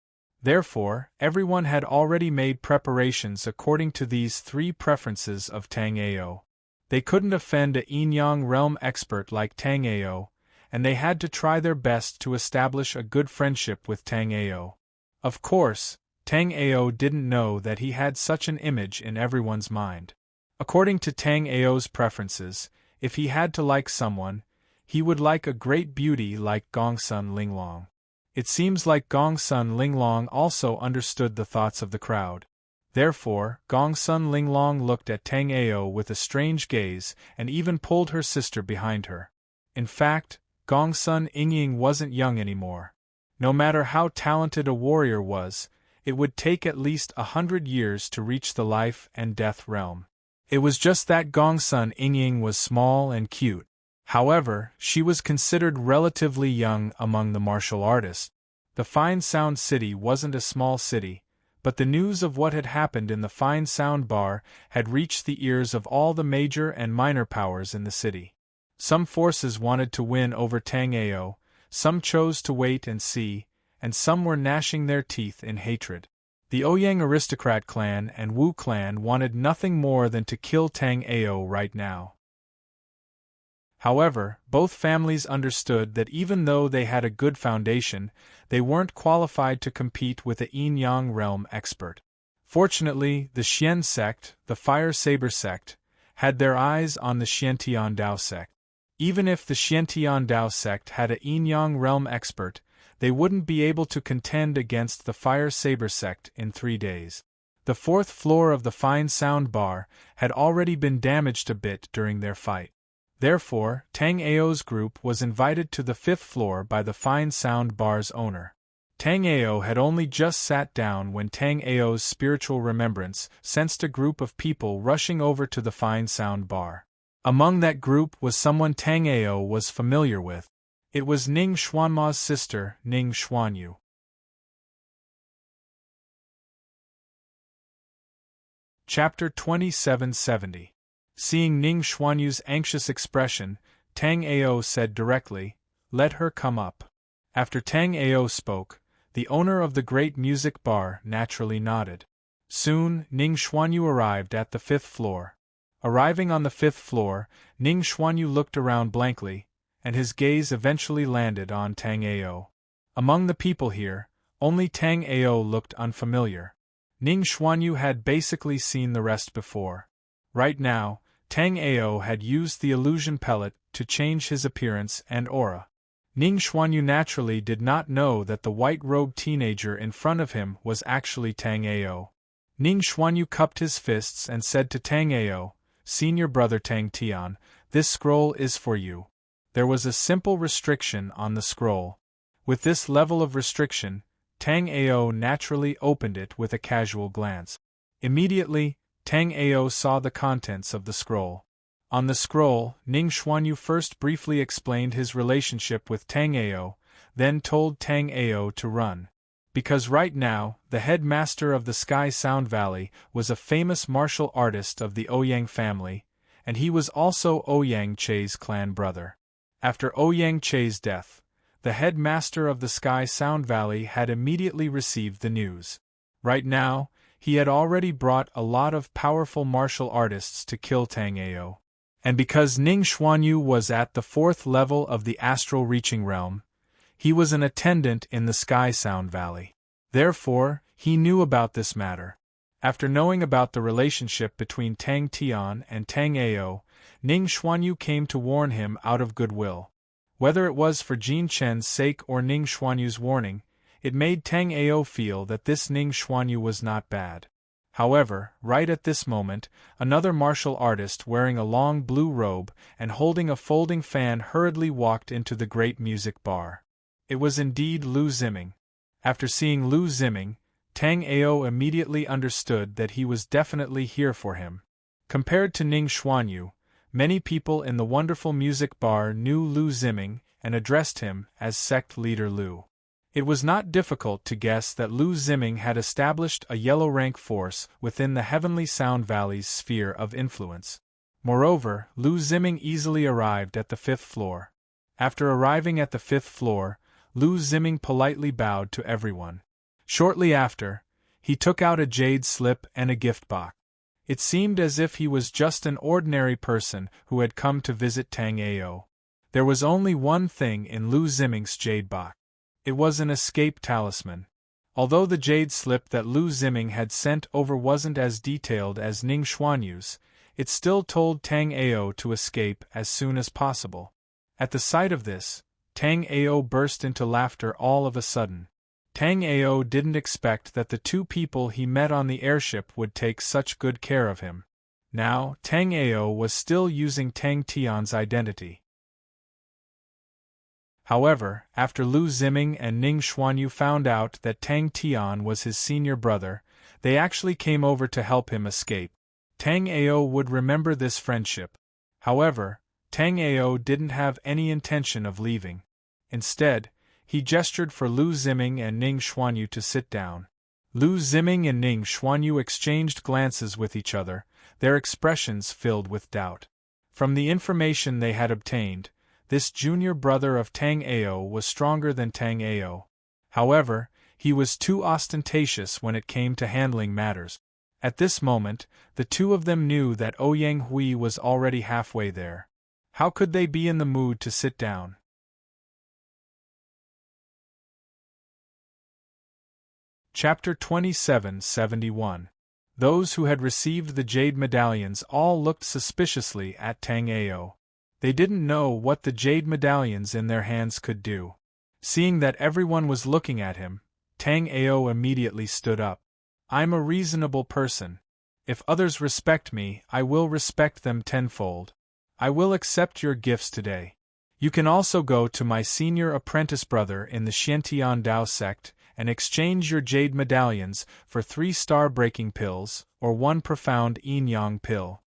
Therefore, everyone had already made preparations according to these 3 preferences of Tang Ao. They couldn't offend a Yin-Yang realm expert like Tang Ao, and they had to try their best to establish a good friendship with Tang Ao. Of course, Tang Ao didn't know that he had such an image in everyone's mind. According to Tang Ao's preferences, if he had to like someone, he would like a great beauty like Gongsun Linglong. It seems like Gongsun Linglong also understood the thoughts of the crowd. Therefore, Gongsun Linglong looked at Tang Ao with a strange gaze and even pulled her sister behind her. In fact, Gongsun Yingying wasn't young anymore. No matter how talented a warrior was, it would take at least 100 years to reach the life and death realm. It was just that Gongsun Yingying was small and cute. However, she was considered relatively young among the martial artists. The Fine Sound City wasn't a small city, but the news of what had happened in the Fine Sound Bar had reached the ears of all the major and minor powers in the city. Some forces wanted to win over Tang Ao, some chose to wait and see, and some were gnashing their teeth in hatred. The Ouyang aristocrat clan and Wu clan wanted nothing more than to kill Tang Ao right now. However, both families understood that even though they had a good foundation, they weren't qualified to compete with a yin-yang realm expert. Fortunately, the Xian sect, the Fire Saber sect, had their eyes on the Xiantian Dao sect. Even if the Xiantian Dao sect had a yin-yang realm expert, they wouldn't be able to contend against the Fire Saber sect in 3 days. The 4th floor of the fine sound bar had already been damaged a bit during their fight. Therefore, Tang Ao's group was invited to the 5th floor by the fine sound bar's owner. Tang Ao had only just sat down when Tang Ao's spiritual remembrance sensed a group of people rushing over to the fine sound bar. Among that group was someone Tang Ao was familiar with. It was Ning Xuanma's sister, Ning Xuanyu. Chapter 2770. Seeing Ning Xuanyu's anxious expression, Tang Ao said directly, "Let her come up." After Tang Ao spoke, the owner of the great music bar naturally nodded. Soon, Ning Xuanyu arrived at the 5th floor. Arriving on the 5th floor, Ning Xuanyu looked around blankly, and his gaze eventually landed on Tang Ao. Among the people here, only Tang Ao looked unfamiliar. Ning Xuanyu had basically seen the rest before. Right now, Tang Ao had used the illusion pellet to change his appearance and aura. Ning Xuanyu naturally did not know that the white-robed teenager in front of him was actually Tang Ao. Ning Xuanyu cupped his fists and said to Tang Ao, "Senior brother Tang Tian, this scroll is for you." There was a simple restriction on the scroll. With this level of restriction, Tang Ao naturally opened it with a casual glance. Immediately, Tang Ao saw the contents of the scroll. On the scroll, Ning Xuanyu first briefly explained his relationship with Tang Ao, then told Tang Ao to run. Because right now, the headmaster of the Sky Sound Valley was a famous martial artist of the Ouyang family, and he was also Ouyang Che's clan brother. After Ouyang Che's death, the headmaster of the Sky Sound Valley had immediately received the news. Right now, he had already brought a lot of powerful martial artists to kill Tang Ao. And because Ning Xuanyu was at the 4th level of the astral reaching realm, he was an attendant in the Sky Sound Valley. Therefore, he knew about this matter. After knowing about the relationship between Tang Tian and Tang Ao, Ning Xuanyu came to warn him out of goodwill. Whether it was for Jin Chen's sake or Ning Xuanyu's warning, it made Tang Ao feel that this Ning Xuanyu was not bad. However, right at this moment, another martial artist wearing a long blue robe and holding a folding fan hurriedly walked into the great music bar. It was indeed Lu Ziming. After seeing Lu Ziming, Tang Ao immediately understood that he was definitely here for him. Compared to Ning Xuanyu, many people in the wonderful music bar knew Lu Ziming and addressed him as sect leader Lu. It was not difficult to guess that Lu Ziming had established a yellow rank force within the Heavenly Sound Valley's sphere of influence. Moreover, Lu Ziming easily arrived at the 5th floor. After arriving at the 5th floor, Lu Ziming politely bowed to everyone. Shortly after, he took out a jade slip and a gift box. It seemed as if he was just an ordinary person who had come to visit Tang Ao. There was only one thing in Lu Ziming's jade box. It was an escape talisman. Although the jade slip that Lu Ziming had sent over wasn't as detailed as Ning Xuanyu's, it still told Tang Ao to escape as soon as possible. At the sight of this, Tang Ao burst into laughter all of a sudden. Tang Ao didn't expect that the 2 people he met on the airship would take such good care of him. Now, Tang Ao was still using Tang Tian's identity. However, after Lu Ziming and Ning Xuanyu found out that Tang Tian was his senior brother, they actually came over to help him escape. Tang Ao would remember this friendship. However, Tang Ao didn't have any intention of leaving. Instead, he gestured for Lu Ziming and Ning Xuanyu to sit down. Lu Ziming and Ning Xuanyu exchanged glances with each other, their expressions filled with doubt. From the information they had obtained, this junior brother of Tang Ao was stronger than Tang Ao. However, he was too ostentatious when it came to handling matters. At this moment, the 2 of them knew that Ouyang Hui was already halfway there. How could they be in the mood to sit down? Chapter 2771. Those who had received the jade medallions all looked suspiciously at Tang Ao. They didn't know what the jade medallions in their hands could do. Seeing that everyone was looking at him, Tang Ao immediately stood up. I'm a reasonable person. If others respect me, I will respect them tenfold. I will accept your gifts today. You can also go to my senior apprentice brother in the Xiantian Dao sect and exchange your jade medallions for 3 star-breaking pills or 1 profound yin-yang pill.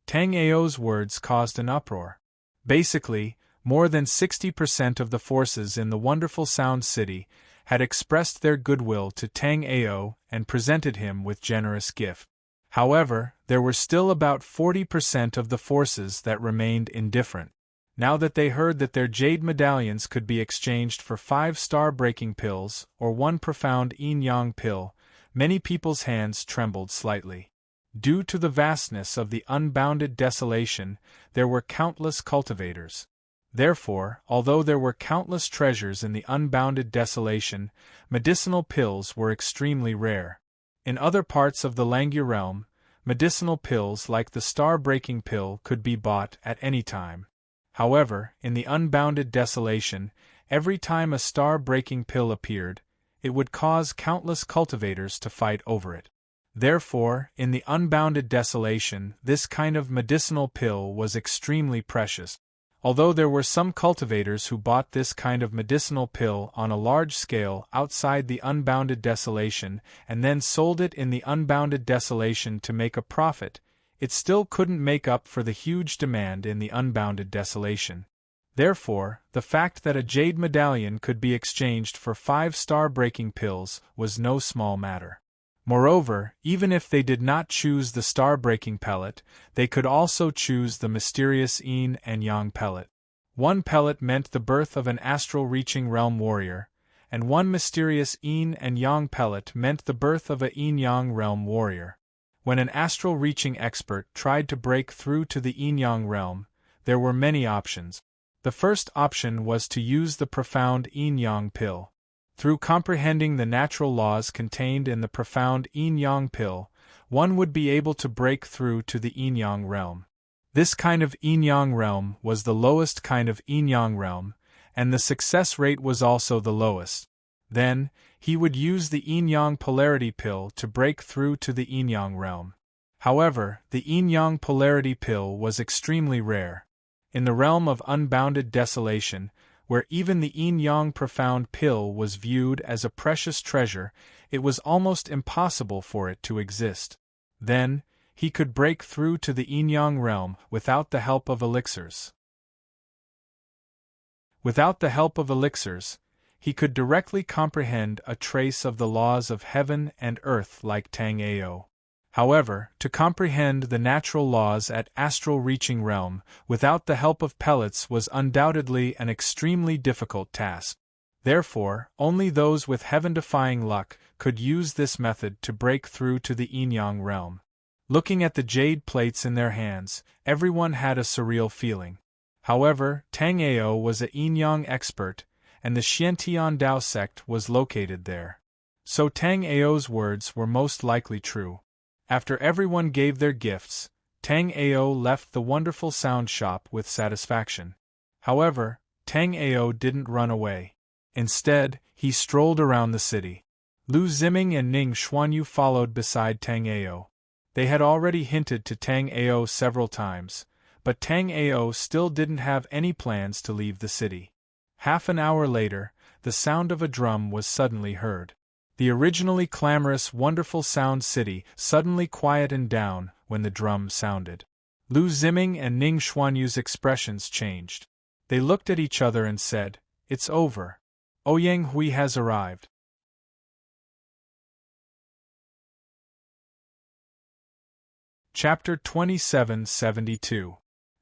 Tang Ao's words caused an uproar. Basically, more than 60% of the forces in the wonderful Sound City had expressed their goodwill to Tang Ao and presented him with generous gift. However, there were still about 40% of the forces that remained indifferent. Now that they heard that their jade medallions could be exchanged for 5 star-breaking pills or 1 profound yin-yang pill, many people's hands trembled slightly. Due to the vastness of the unbounded desolation, there were countless cultivators. Therefore, although there were countless treasures in the unbounded desolation, medicinal pills were extremely rare. In other parts of the Langya realm, medicinal pills like the star-breaking pill could be bought at any time. However, in the unbounded desolation, every time a star-breaking pill appeared, it would cause countless cultivators to fight over it. Therefore, in the unbounded desolation, this kind of medicinal pill was extremely precious. Although there were some cultivators who bought this kind of medicinal pill on a large scale outside the unbounded desolation and then sold it in the unbounded desolation to make a profit, it still couldn't make up for the huge demand in the unbounded desolation. Therefore, the fact that a jade medallion could be exchanged for 5 star-breaking pills was no small matter. Moreover, even if they did not choose the star-breaking pellet, they could also choose the mysterious yin and yang pellet. 1 pellet meant the birth of an astral-reaching realm warrior, and 1 mysterious yin and yang pellet meant the birth of a yin-yang realm warrior. When an astral-reaching expert tried to break through to the yin-yang realm, there were many options. The first option was to use the profound yin-yang pill. Through comprehending the natural laws contained in the profound yin-yang pill, one would be able to break through to the yin-yang realm. This kind of yin-yang realm was the lowest kind of yin-yang realm, and the success rate was also the lowest. Then, he would use the yin-yang polarity pill to break through to the yin-yang realm. However, the yin-yang polarity pill was extremely rare. In the realm of unbounded desolation, where even the yin-yang profound pill was viewed as a precious treasure, it was almost impossible for it to exist. Then, he could break through to the yin-yang realm without the help of elixirs. Without the help of elixirs, he could directly comprehend a trace of the laws of heaven and earth like Tang Ao. However, to comprehend the natural laws at astral-reaching realm without the help of pellets was undoubtedly an extremely difficult task. Therefore, only those with heaven-defying luck could use this method to break through to the yin-yang realm. Looking at the jade plates in their hands, everyone had a surreal feeling. However, Tang Ao was a yin-yang expert, and the Xiantian Dao sect was located there. So Tang Ao's words were most likely true. After everyone gave their gifts, Tang Ao left the wonderful sound shop with satisfaction. However, Tang Ao didn't run away. Instead, he strolled around the city. Lu Ziming and Ning Xuanyu followed beside Tang Ao. They had already hinted to Tang Ao several times, but Tang Ao still didn't have any plans to leave the city. Half an hour later, the sound of a drum was suddenly heard. The originally clamorous wonderful Sound City suddenly quietened down when the drum sounded. Lu Ziming and Ning Xuanyu's expressions changed. They looked at each other and said, "It's over. Ouyang Hui has arrived." Chapter 2772.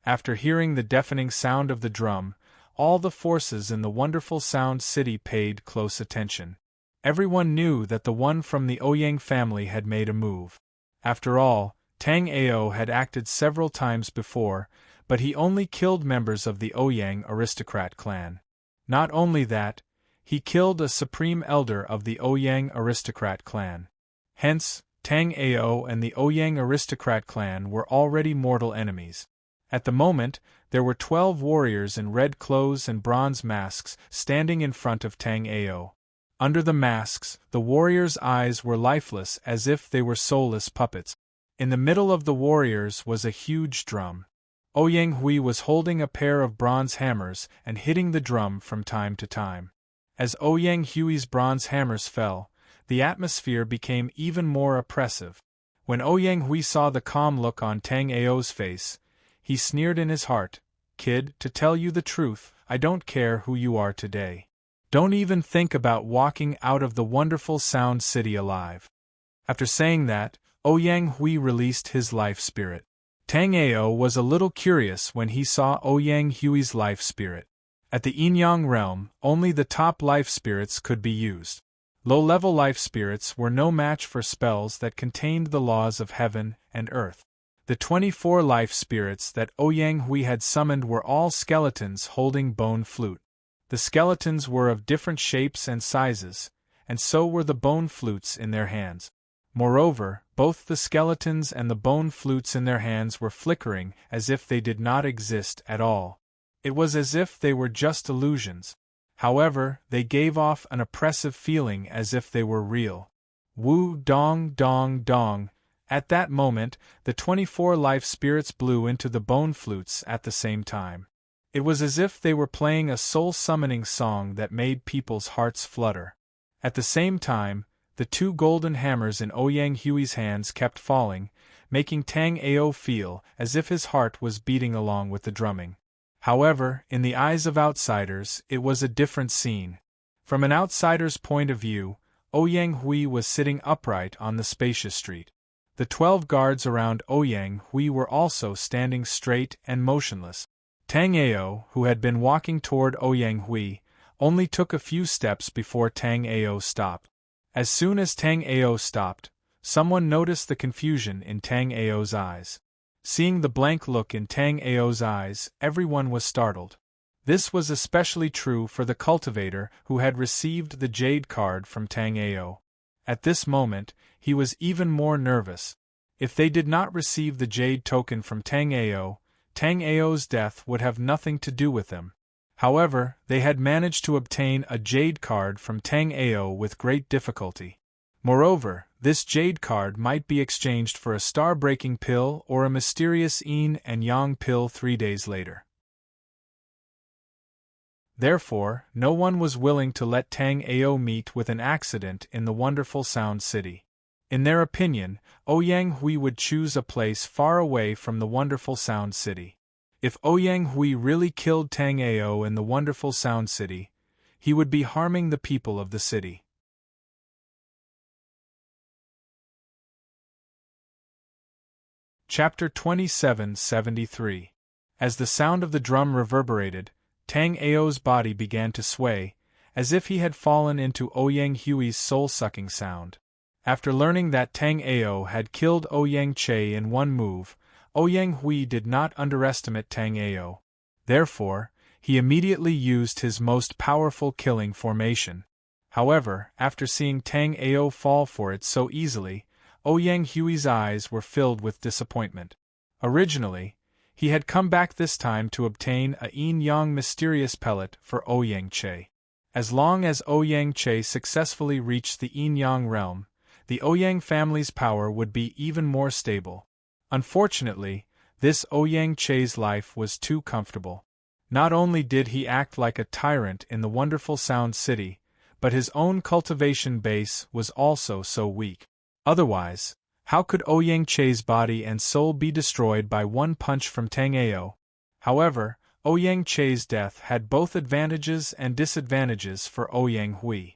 After hearing the deafening sound of the drum, all the forces in the wonderful Sound City paid close attention. Everyone knew that the one from the Ouyang family had made a move. After all, Tang Ao had acted several times before, but he only killed members of the Ouyang aristocrat clan. Not only that, he killed a supreme elder of the Ouyang aristocrat clan. Hence, Tang Ao and the Ouyang aristocrat clan were already mortal enemies. At the moment, there were 12 warriors in red clothes and bronze masks standing in front of Tang Ao. Under the masks, the warriors' eyes were lifeless as if they were soulless puppets. In the middle of the warriors was a huge drum. Ouyang Hui was holding a pair of bronze hammers and hitting the drum from time to time. As Ouyang Hui's bronze hammers fell, the atmosphere became even more oppressive. When Ouyang Hui saw the calm look on Tang Ao's face, he sneered in his heart, "Kid, to tell you the truth, I don't care who you are today. Don't even think about walking out of the wonderful Sound City alive." After saying that, Ouyang Hui released his life spirit. Tang Ao was a little curious when he saw Ouyang Hui's life spirit. At the Yin-Yang realm, only the top life spirits could be used. Low-level life spirits were no match for spells that contained the laws of heaven and earth. The 24 life spirits that Ouyang Hui had summoned were all skeletons holding bone flute. The skeletons were of different shapes and sizes, and so were the bone flutes in their hands. Moreover, both the skeletons and the bone flutes in their hands were flickering as if they did not exist at all. It was as if they were just illusions. However, they gave off an oppressive feeling as if they were real. Wu dong dong dong. At that moment, the 24 life spirits blew into the bone flutes at the same time. It was as if they were playing a soul-summoning song that made people's hearts flutter. At the same time, the 2 golden hammers in Ouyang Hui's hands kept falling, making Tang Ao feel as if his heart was beating along with the drumming. However, in the eyes of outsiders, it was a different scene. From an outsider's point of view, Ouyang Hui was sitting upright on the spacious street. The 12 guards around Ouyang Hui were also standing straight and motionless. Tang Ao, who had been walking toward Ouyang Hui, only took a few steps before Tang Ao stopped. As soon as Tang Ao stopped, someone noticed the confusion in Tang Ao's eyes. Seeing the blank look in Tang Ao's eyes, everyone was startled. This was especially true for the cultivator who had received the jade card from Tang Ao. At this moment, he was even more nervous. If they did not receive the jade token from Tang Ao's death would have nothing to do with them. However, they had managed to obtain a jade card from Tang Ao with great difficulty. Moreover, this jade card might be exchanged for a star-breaking pill or a mysterious yin and yang pill 3 days later. Therefore, no one was willing to let Tang Ao meet with an accident in the wonderful Sound City. In their opinion, Ouyang Hui would choose a place far away from the wonderful Sound City. If Ouyang Hui really killed Tang Ao in the wonderful Sound City, he would be harming the people of the city. Chapter 2773. As the sound of the drum reverberated, Tang Ao's body began to sway, as if he had fallen into Ouyang Hui's soul-sucking sound. After learning that Tang Ao had killed Ouyang Che in one move, Ouyang Hui did not underestimate Tang Ao. Therefore, he immediately used his most powerful killing formation. However, after seeing Tang Ao fall for it so easily, Ouyang Hui's eyes were filled with disappointment. Originally, he had come back this time to obtain a yin-yang mysterious pellet for Ouyang Che. As long as Ouyang Che successfully reached the yin-yang realm, the Ouyang family's power would be even more stable. Unfortunately, this Ouyang Che's life was too comfortable. Not only did he act like a tyrant in the wonderful Sound City, but his own cultivation base was also so weak. Otherwise, how could Ouyang Che's body and soul be destroyed by one punch from Tang Ao? However, Ouyang Che's death had both advantages and disadvantages for Ouyang Hui.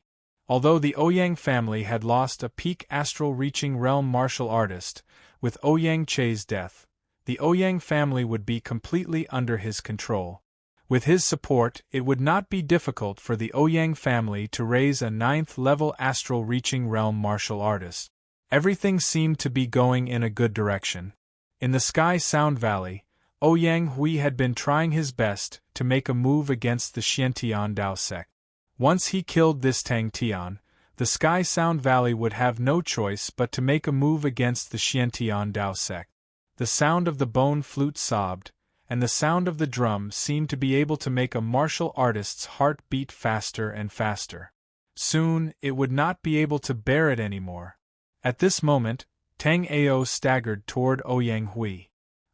Although the Ouyang family had lost a peak astral-reaching realm martial artist, with Ouyang Che's death, the Ouyang family would be completely under his control. With his support, it would not be difficult for the Ouyang family to raise a 9th-level astral-reaching realm martial artist. Everything seemed to be going in a good direction. In the Sky Sound Valley, Ouyang Hui had been trying his best to make a move against the Xiantian Dao sect. Once he killed this Tang Tian, the Sky Sound Valley would have no choice but to make a move against the Xiantian Dao sect. The sound of the bone flute sobbed, and the sound of the drum seemed to be able to make a martial artist's heart beat faster and faster. Soon, it would not be able to bear it anymore. At this moment, Tang Ao staggered toward Ouyang Hui.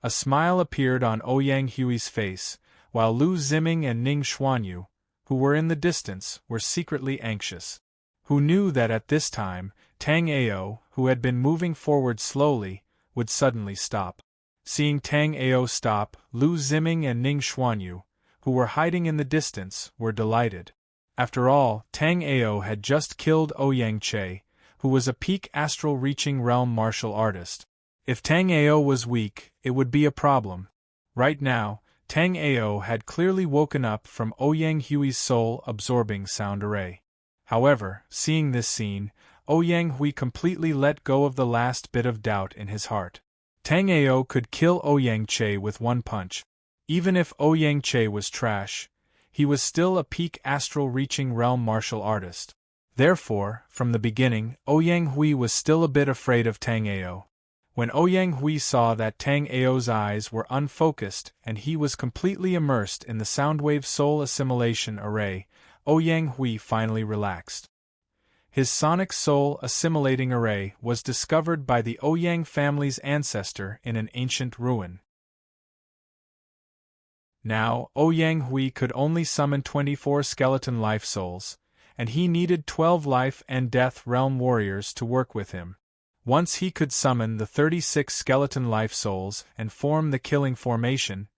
A smile appeared on Ouyang Hui's face, while Lu Ziming and Ning Xuanyu, who were in the distance, were secretly anxious. Who knew that at this time, Tang Ao, who had been moving forward slowly, would suddenly stop. Seeing Tang Ao stop, Lu Ziming and Ning Xuanyu, who were hiding in the distance, were delighted. After all, Tang Ao had just killed Ouyang Che, who was a peak astral reaching realm martial artist. If Tang Ao was weak, it would be a problem. Right now, Tang Ao had clearly woken up from Ouyang Hui's soul-absorbing sound array. However, seeing this scene, Ouyang Hui completely let go of the last bit of doubt in his heart. Tang Ao could kill Ouyang Che with one punch. Even if Ouyang Che was trash, he was still a peak astral reaching realm martial artist. Therefore, from the beginning, Ouyang Hui was still a bit afraid of Tang Ao. When Ouyang Hui saw that Tang Ao's eyes were unfocused and he was completely immersed in the Soundwave Soul Assimilation Array, Ouyang Hui finally relaxed. His Sonic Soul Assimilating Array was discovered by the Ouyang family's ancestor in an ancient ruin. Now, Ouyang Hui could only summon 24 skeleton life souls, and he needed 12 life and death realm warriors to work with him. Once he could summon the 36 skeleton life souls and form the killing formation,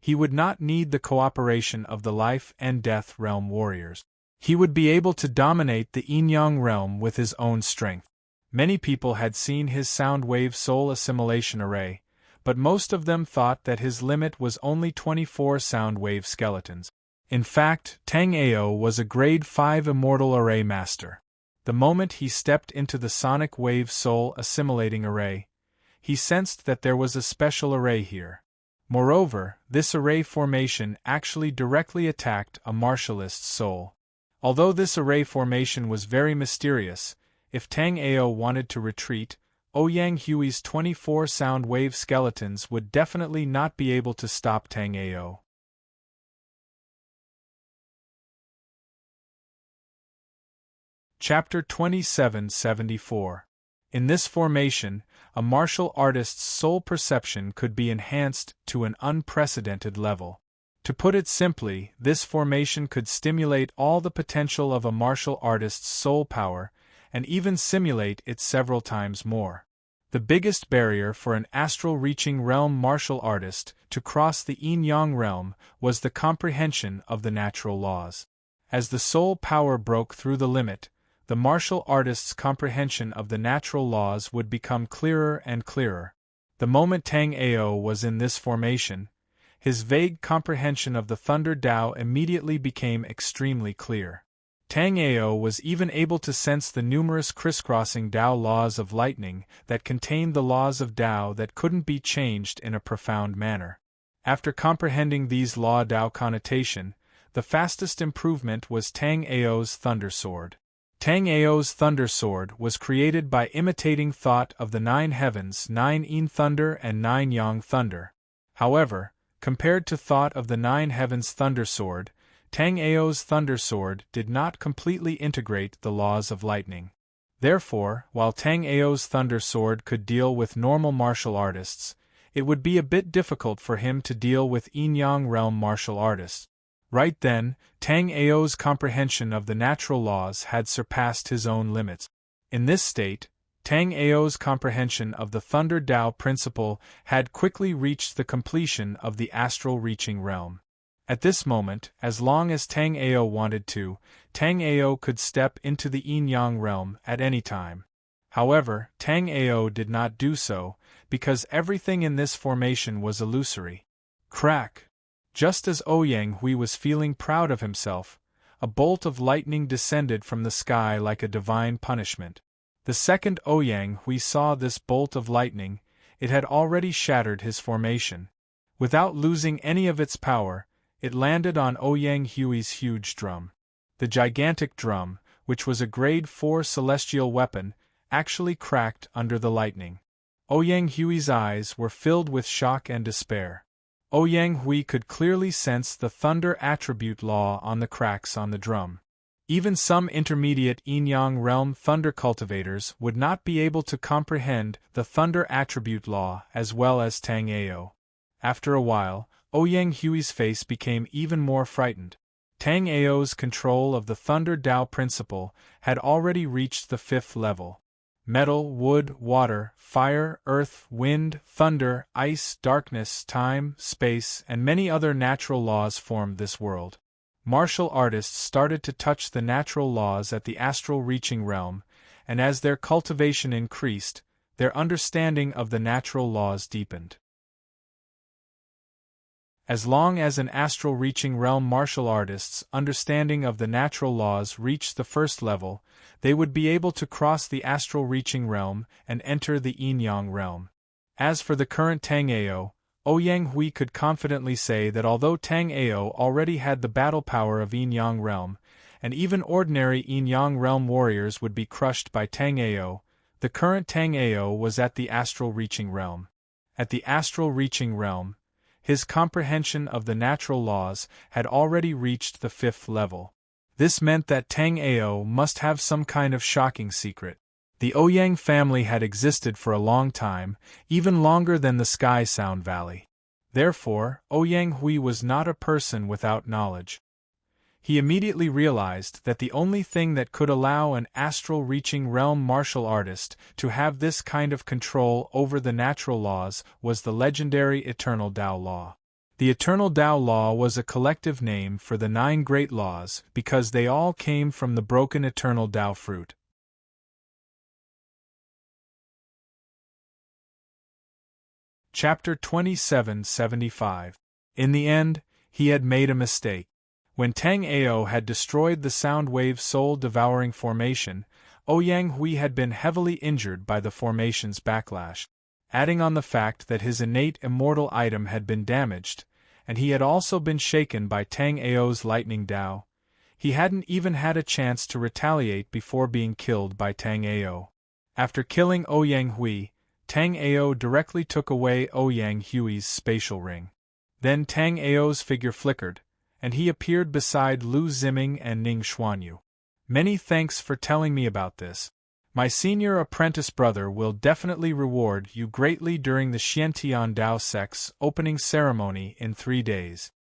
he would not need the cooperation of the life and death realm warriors. He would be able to dominate the Yin-Yang realm with his own strength. Many people had seen his Soundwave Soul Assimilation Array, but most of them thought that his limit was only 24 Soundwave skeletons. In fact, Tang Ao was a Grade 5 Immortal Array Master. The moment he stepped into the Sonic Wave Soul Assimilating Array, he sensed that there was a special array here. Moreover, this array formation actually directly attacked a martialist's soul. Although this array formation was very mysterious, if Tang Ao wanted to retreat, Ouyang Hui's 24 sound wave skeletons would definitely not be able to stop Tang Ao. Chapter 2774. In this formation, a martial artist's soul perception could be enhanced to an unprecedented level. To put it simply, this formation could stimulate all the potential of a martial artist's soul power, and even simulate it several times more. The biggest barrier for an astral-reaching realm martial artist to cross the yin-yang realm was the comprehension of the natural laws. As the soul power broke through the limit, the martial artist's comprehension of the natural laws would become clearer and clearer. The moment Tang Ao was in this formation, his vague comprehension of the Thunder Tao immediately became extremely clear. Tang Ao was even able to sense the numerous crisscrossing Tao laws of lightning that contained the laws of Tao that couldn't be changed in a profound manner. After comprehending these law Tao connotation, the fastest improvement was Tang Ao's Thunder Sword. Tang Ao's Thunder Sword was created by imitating thought of the 9 heavens, 9 Yin Thunder and 9 Yang Thunder. However, compared to thought of the 9 heavens Thunder Sword, Tang Ao's Thunder Sword did not completely integrate the laws of lightning. Therefore, while Tang Ao's Thunder Sword could deal with normal martial artists, it would be a bit difficult for him to deal with yin-yang realm martial artists. Right then, Tang Ao's comprehension of the natural laws had surpassed his own limits. In this state, Tang Ao's comprehension of the Thunder Tao principle had quickly reached the completion of the astral reaching realm. At this moment, as long as Tang Ao wanted to, Tang Ao could step into the yin-yang realm at any time. However, Tang Ao did not do so, because everything in this formation was illusory. Crack! Just as Ouyang Hui was feeling proud of himself, a bolt of lightning descended from the sky like a divine punishment. The second Ouyang Hui saw this bolt of lightning, it had already shattered his formation. Without losing any of its power, it landed on Ouyang Hui's huge drum. The gigantic drum, which was a grade 4 celestial weapon, actually cracked under the lightning. Ouyang Hui's eyes were filled with shock and despair. Ouyang Hui could clearly sense the thunder attribute law on the cracks on the drum. Even some intermediate yin-yang realm thunder cultivators would not be able to comprehend the thunder attribute law as well as Tang Ao. After a while, Ouyang Hui's face became even more frightened. Tang Ao's control of the Thunder Tao principle had already reached the 5th level. Metal, wood, water, fire, earth, wind, thunder, ice, darkness, time, space, and many other natural laws formed this world. Martial artists started to touch the natural laws at the astral reaching realm, and as their cultivation increased, their understanding of the natural laws deepened. As long as an astral reaching realm martial artist's understanding of the natural laws reached the 1st level, they would be able to cross the astral reaching realm and enter the yin-yang realm. As for the current Tang Ao, Ouyang Hui could confidently say that although Tang Ao already had the battle power of yin-yang realm, and even ordinary yin-yang realm warriors would be crushed by Tang Ao, the current Tang Ao was at the astral reaching realm. At the astral reaching realm, his comprehension of the natural laws had already reached the 5th level. This meant that Tang Ao must have some kind of shocking secret. The Ouyang family had existed for a long time, even longer than the Sky Sound Valley. Therefore, Ouyang Hui was not a person without knowledge. He immediately realized that the only thing that could allow an astral-reaching realm martial artist to have this kind of control over the natural laws was the legendary Eternal Tao Law. The Eternal Tao Law was a collective name for the 9 great laws because they all came from the broken Eternal Tao fruit. Chapter 2775. In the end, he had made a mistake. When Tang Ao had destroyed the Soundwave soul-devouring formation, Ouyang Hui had been heavily injured by the formation's backlash. Adding on the fact that his innate immortal item had been damaged, and he had also been shaken by Tang Ao's lightning Tao, he hadn't even had a chance to retaliate before being killed by Tang Ao. After killing Ouyang Hui, Tang Ao directly took away Ouyang Hui's spatial ring. Then Tang Ao's figure flickered, and he appeared beside Lu Ziming and Ning Xuanyu. Many thanks for telling me about this. My senior apprentice brother will definitely reward you greatly during the Xiantian Dao Sect's opening ceremony in 3 days.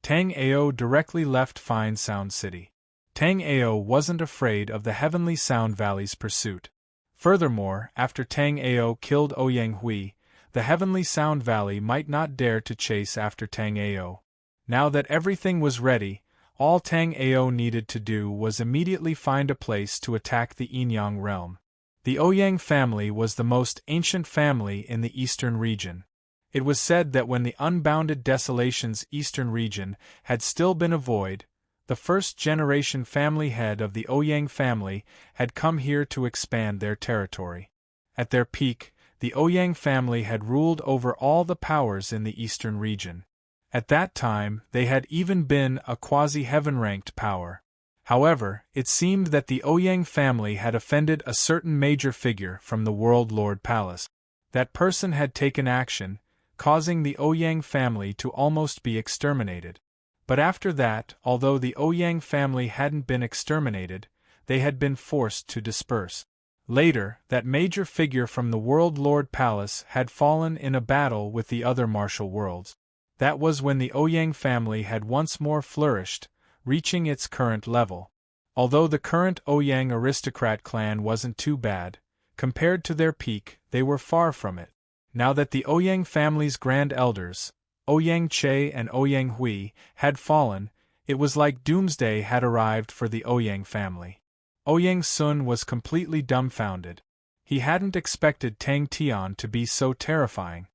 Tang Ao directly left Fine Sound City. Tang Ao wasn't afraid of the Heavenly Sound Valley's pursuit. Furthermore, after Tang Ao killed Ouyang Hui, the Heavenly Sound Valley might not dare to chase after Tang Ao. Now that everything was ready, all Tang Ao needed to do was immediately find a place to attack the yin-yang realm. The Ouyang family was the most ancient family in the eastern region. It was said that when the Unbounded Desolation's eastern region had still been a void, the first-generation family head of the Ouyang family had come here to expand their territory. At their peak, the Ouyang family had ruled over all the powers in the eastern region. At that time, they had even been a quasi-heaven-ranked power. However, it seemed that the Ouyang family had offended a certain major figure from the World Lord Palace. That person had taken action, causing the Ouyang family to almost be exterminated. But after that, although the Ouyang family hadn't been exterminated, they had been forced to disperse. Later, that major figure from the World Lord Palace had fallen in a battle with the other martial worlds. That was when the Ouyang family had once more flourished, reaching its current level. Although the current Ouyang aristocrat clan wasn't too bad, compared to their peak, they were far from it. Now that the Ouyang family's grand elders, Ouyang Che and Ouyang Hui, had fallen, it was like doomsday had arrived for the Ouyang family. Ouyang Sun was completely dumbfounded. He hadn't expected Tang Tian to be so terrifying.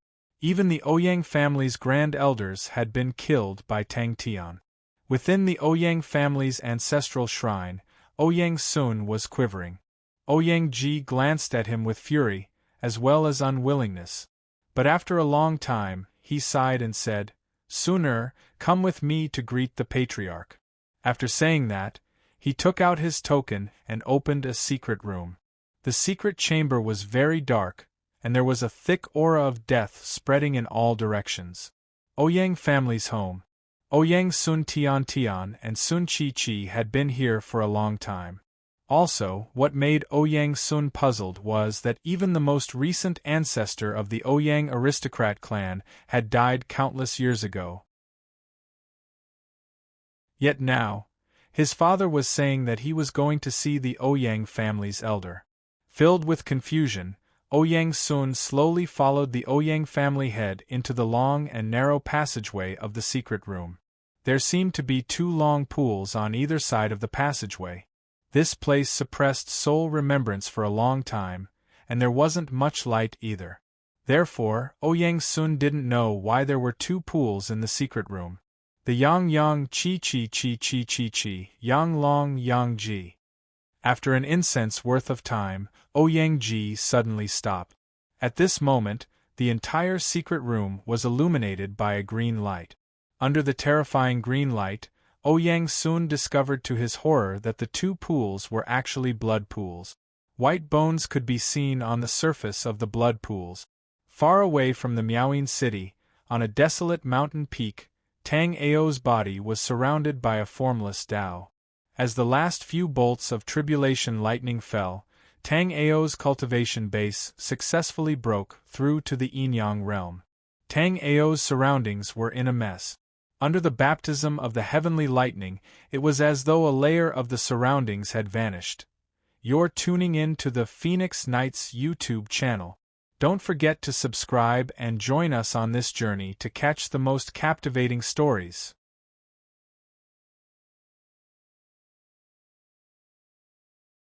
Even the Ouyang family's grand elders had been killed by Tang Tian. Within the Ouyang family's ancestral shrine, Ouyang Sun was quivering. Ouyang Ji glanced at him with fury, as well as unwillingness. But after a long time, he sighed and said, "Sooner, come with me to greet the patriarch." After saying that, he took out his token and opened a secret room. The secret chamber was very dark, and there was a thick aura of death spreading in all directions. Ouyang family's home. Ouyang Sun Tian Tian and Sun Chi Chi had been here for a long time. Also, what made Ouyang Sun puzzled was that even the most recent ancestor of the Ouyang aristocrat clan had died countless years ago. Yet now, his father was saying that he was going to see the Ouyang family's elder. Filled with confusion, Ouyang Sun slowly followed the Ouyang family head into the long and narrow passageway of the secret room. There seemed to be 2 long pools on either side of the passageway. This place suppressed soul remembrance for a long time, and there wasn't much light either. Therefore, Ouyang Sun didn't know why there were 2 pools in the secret room. The Yang Yang Chi Chi Chi Chi Chi Chi, Yang Long Yang Ji. After an incense worth of time, Ouyang Ji suddenly stopped. At this moment, the entire secret room was illuminated by a green light. Under the terrifying green light, Ouyang soon discovered to his horror that the 2 pools were actually blood pools. White bones could be seen on the surface of the blood pools. Far away from the Miaoying city, on a desolate mountain peak, Tang Ao's body was surrounded by a formless Tao. As the last few bolts of tribulation lightning fell, Tang Ao's cultivation base successfully broke through to the Yinyang realm. Tang Ao's surroundings were in a mess. Under the baptism of the heavenly lightning, it was as though a layer of the surroundings had vanished. You're tuning in to the Phoenix Nights YouTube channel. Don't forget to subscribe and join us on this journey to catch the most captivating stories.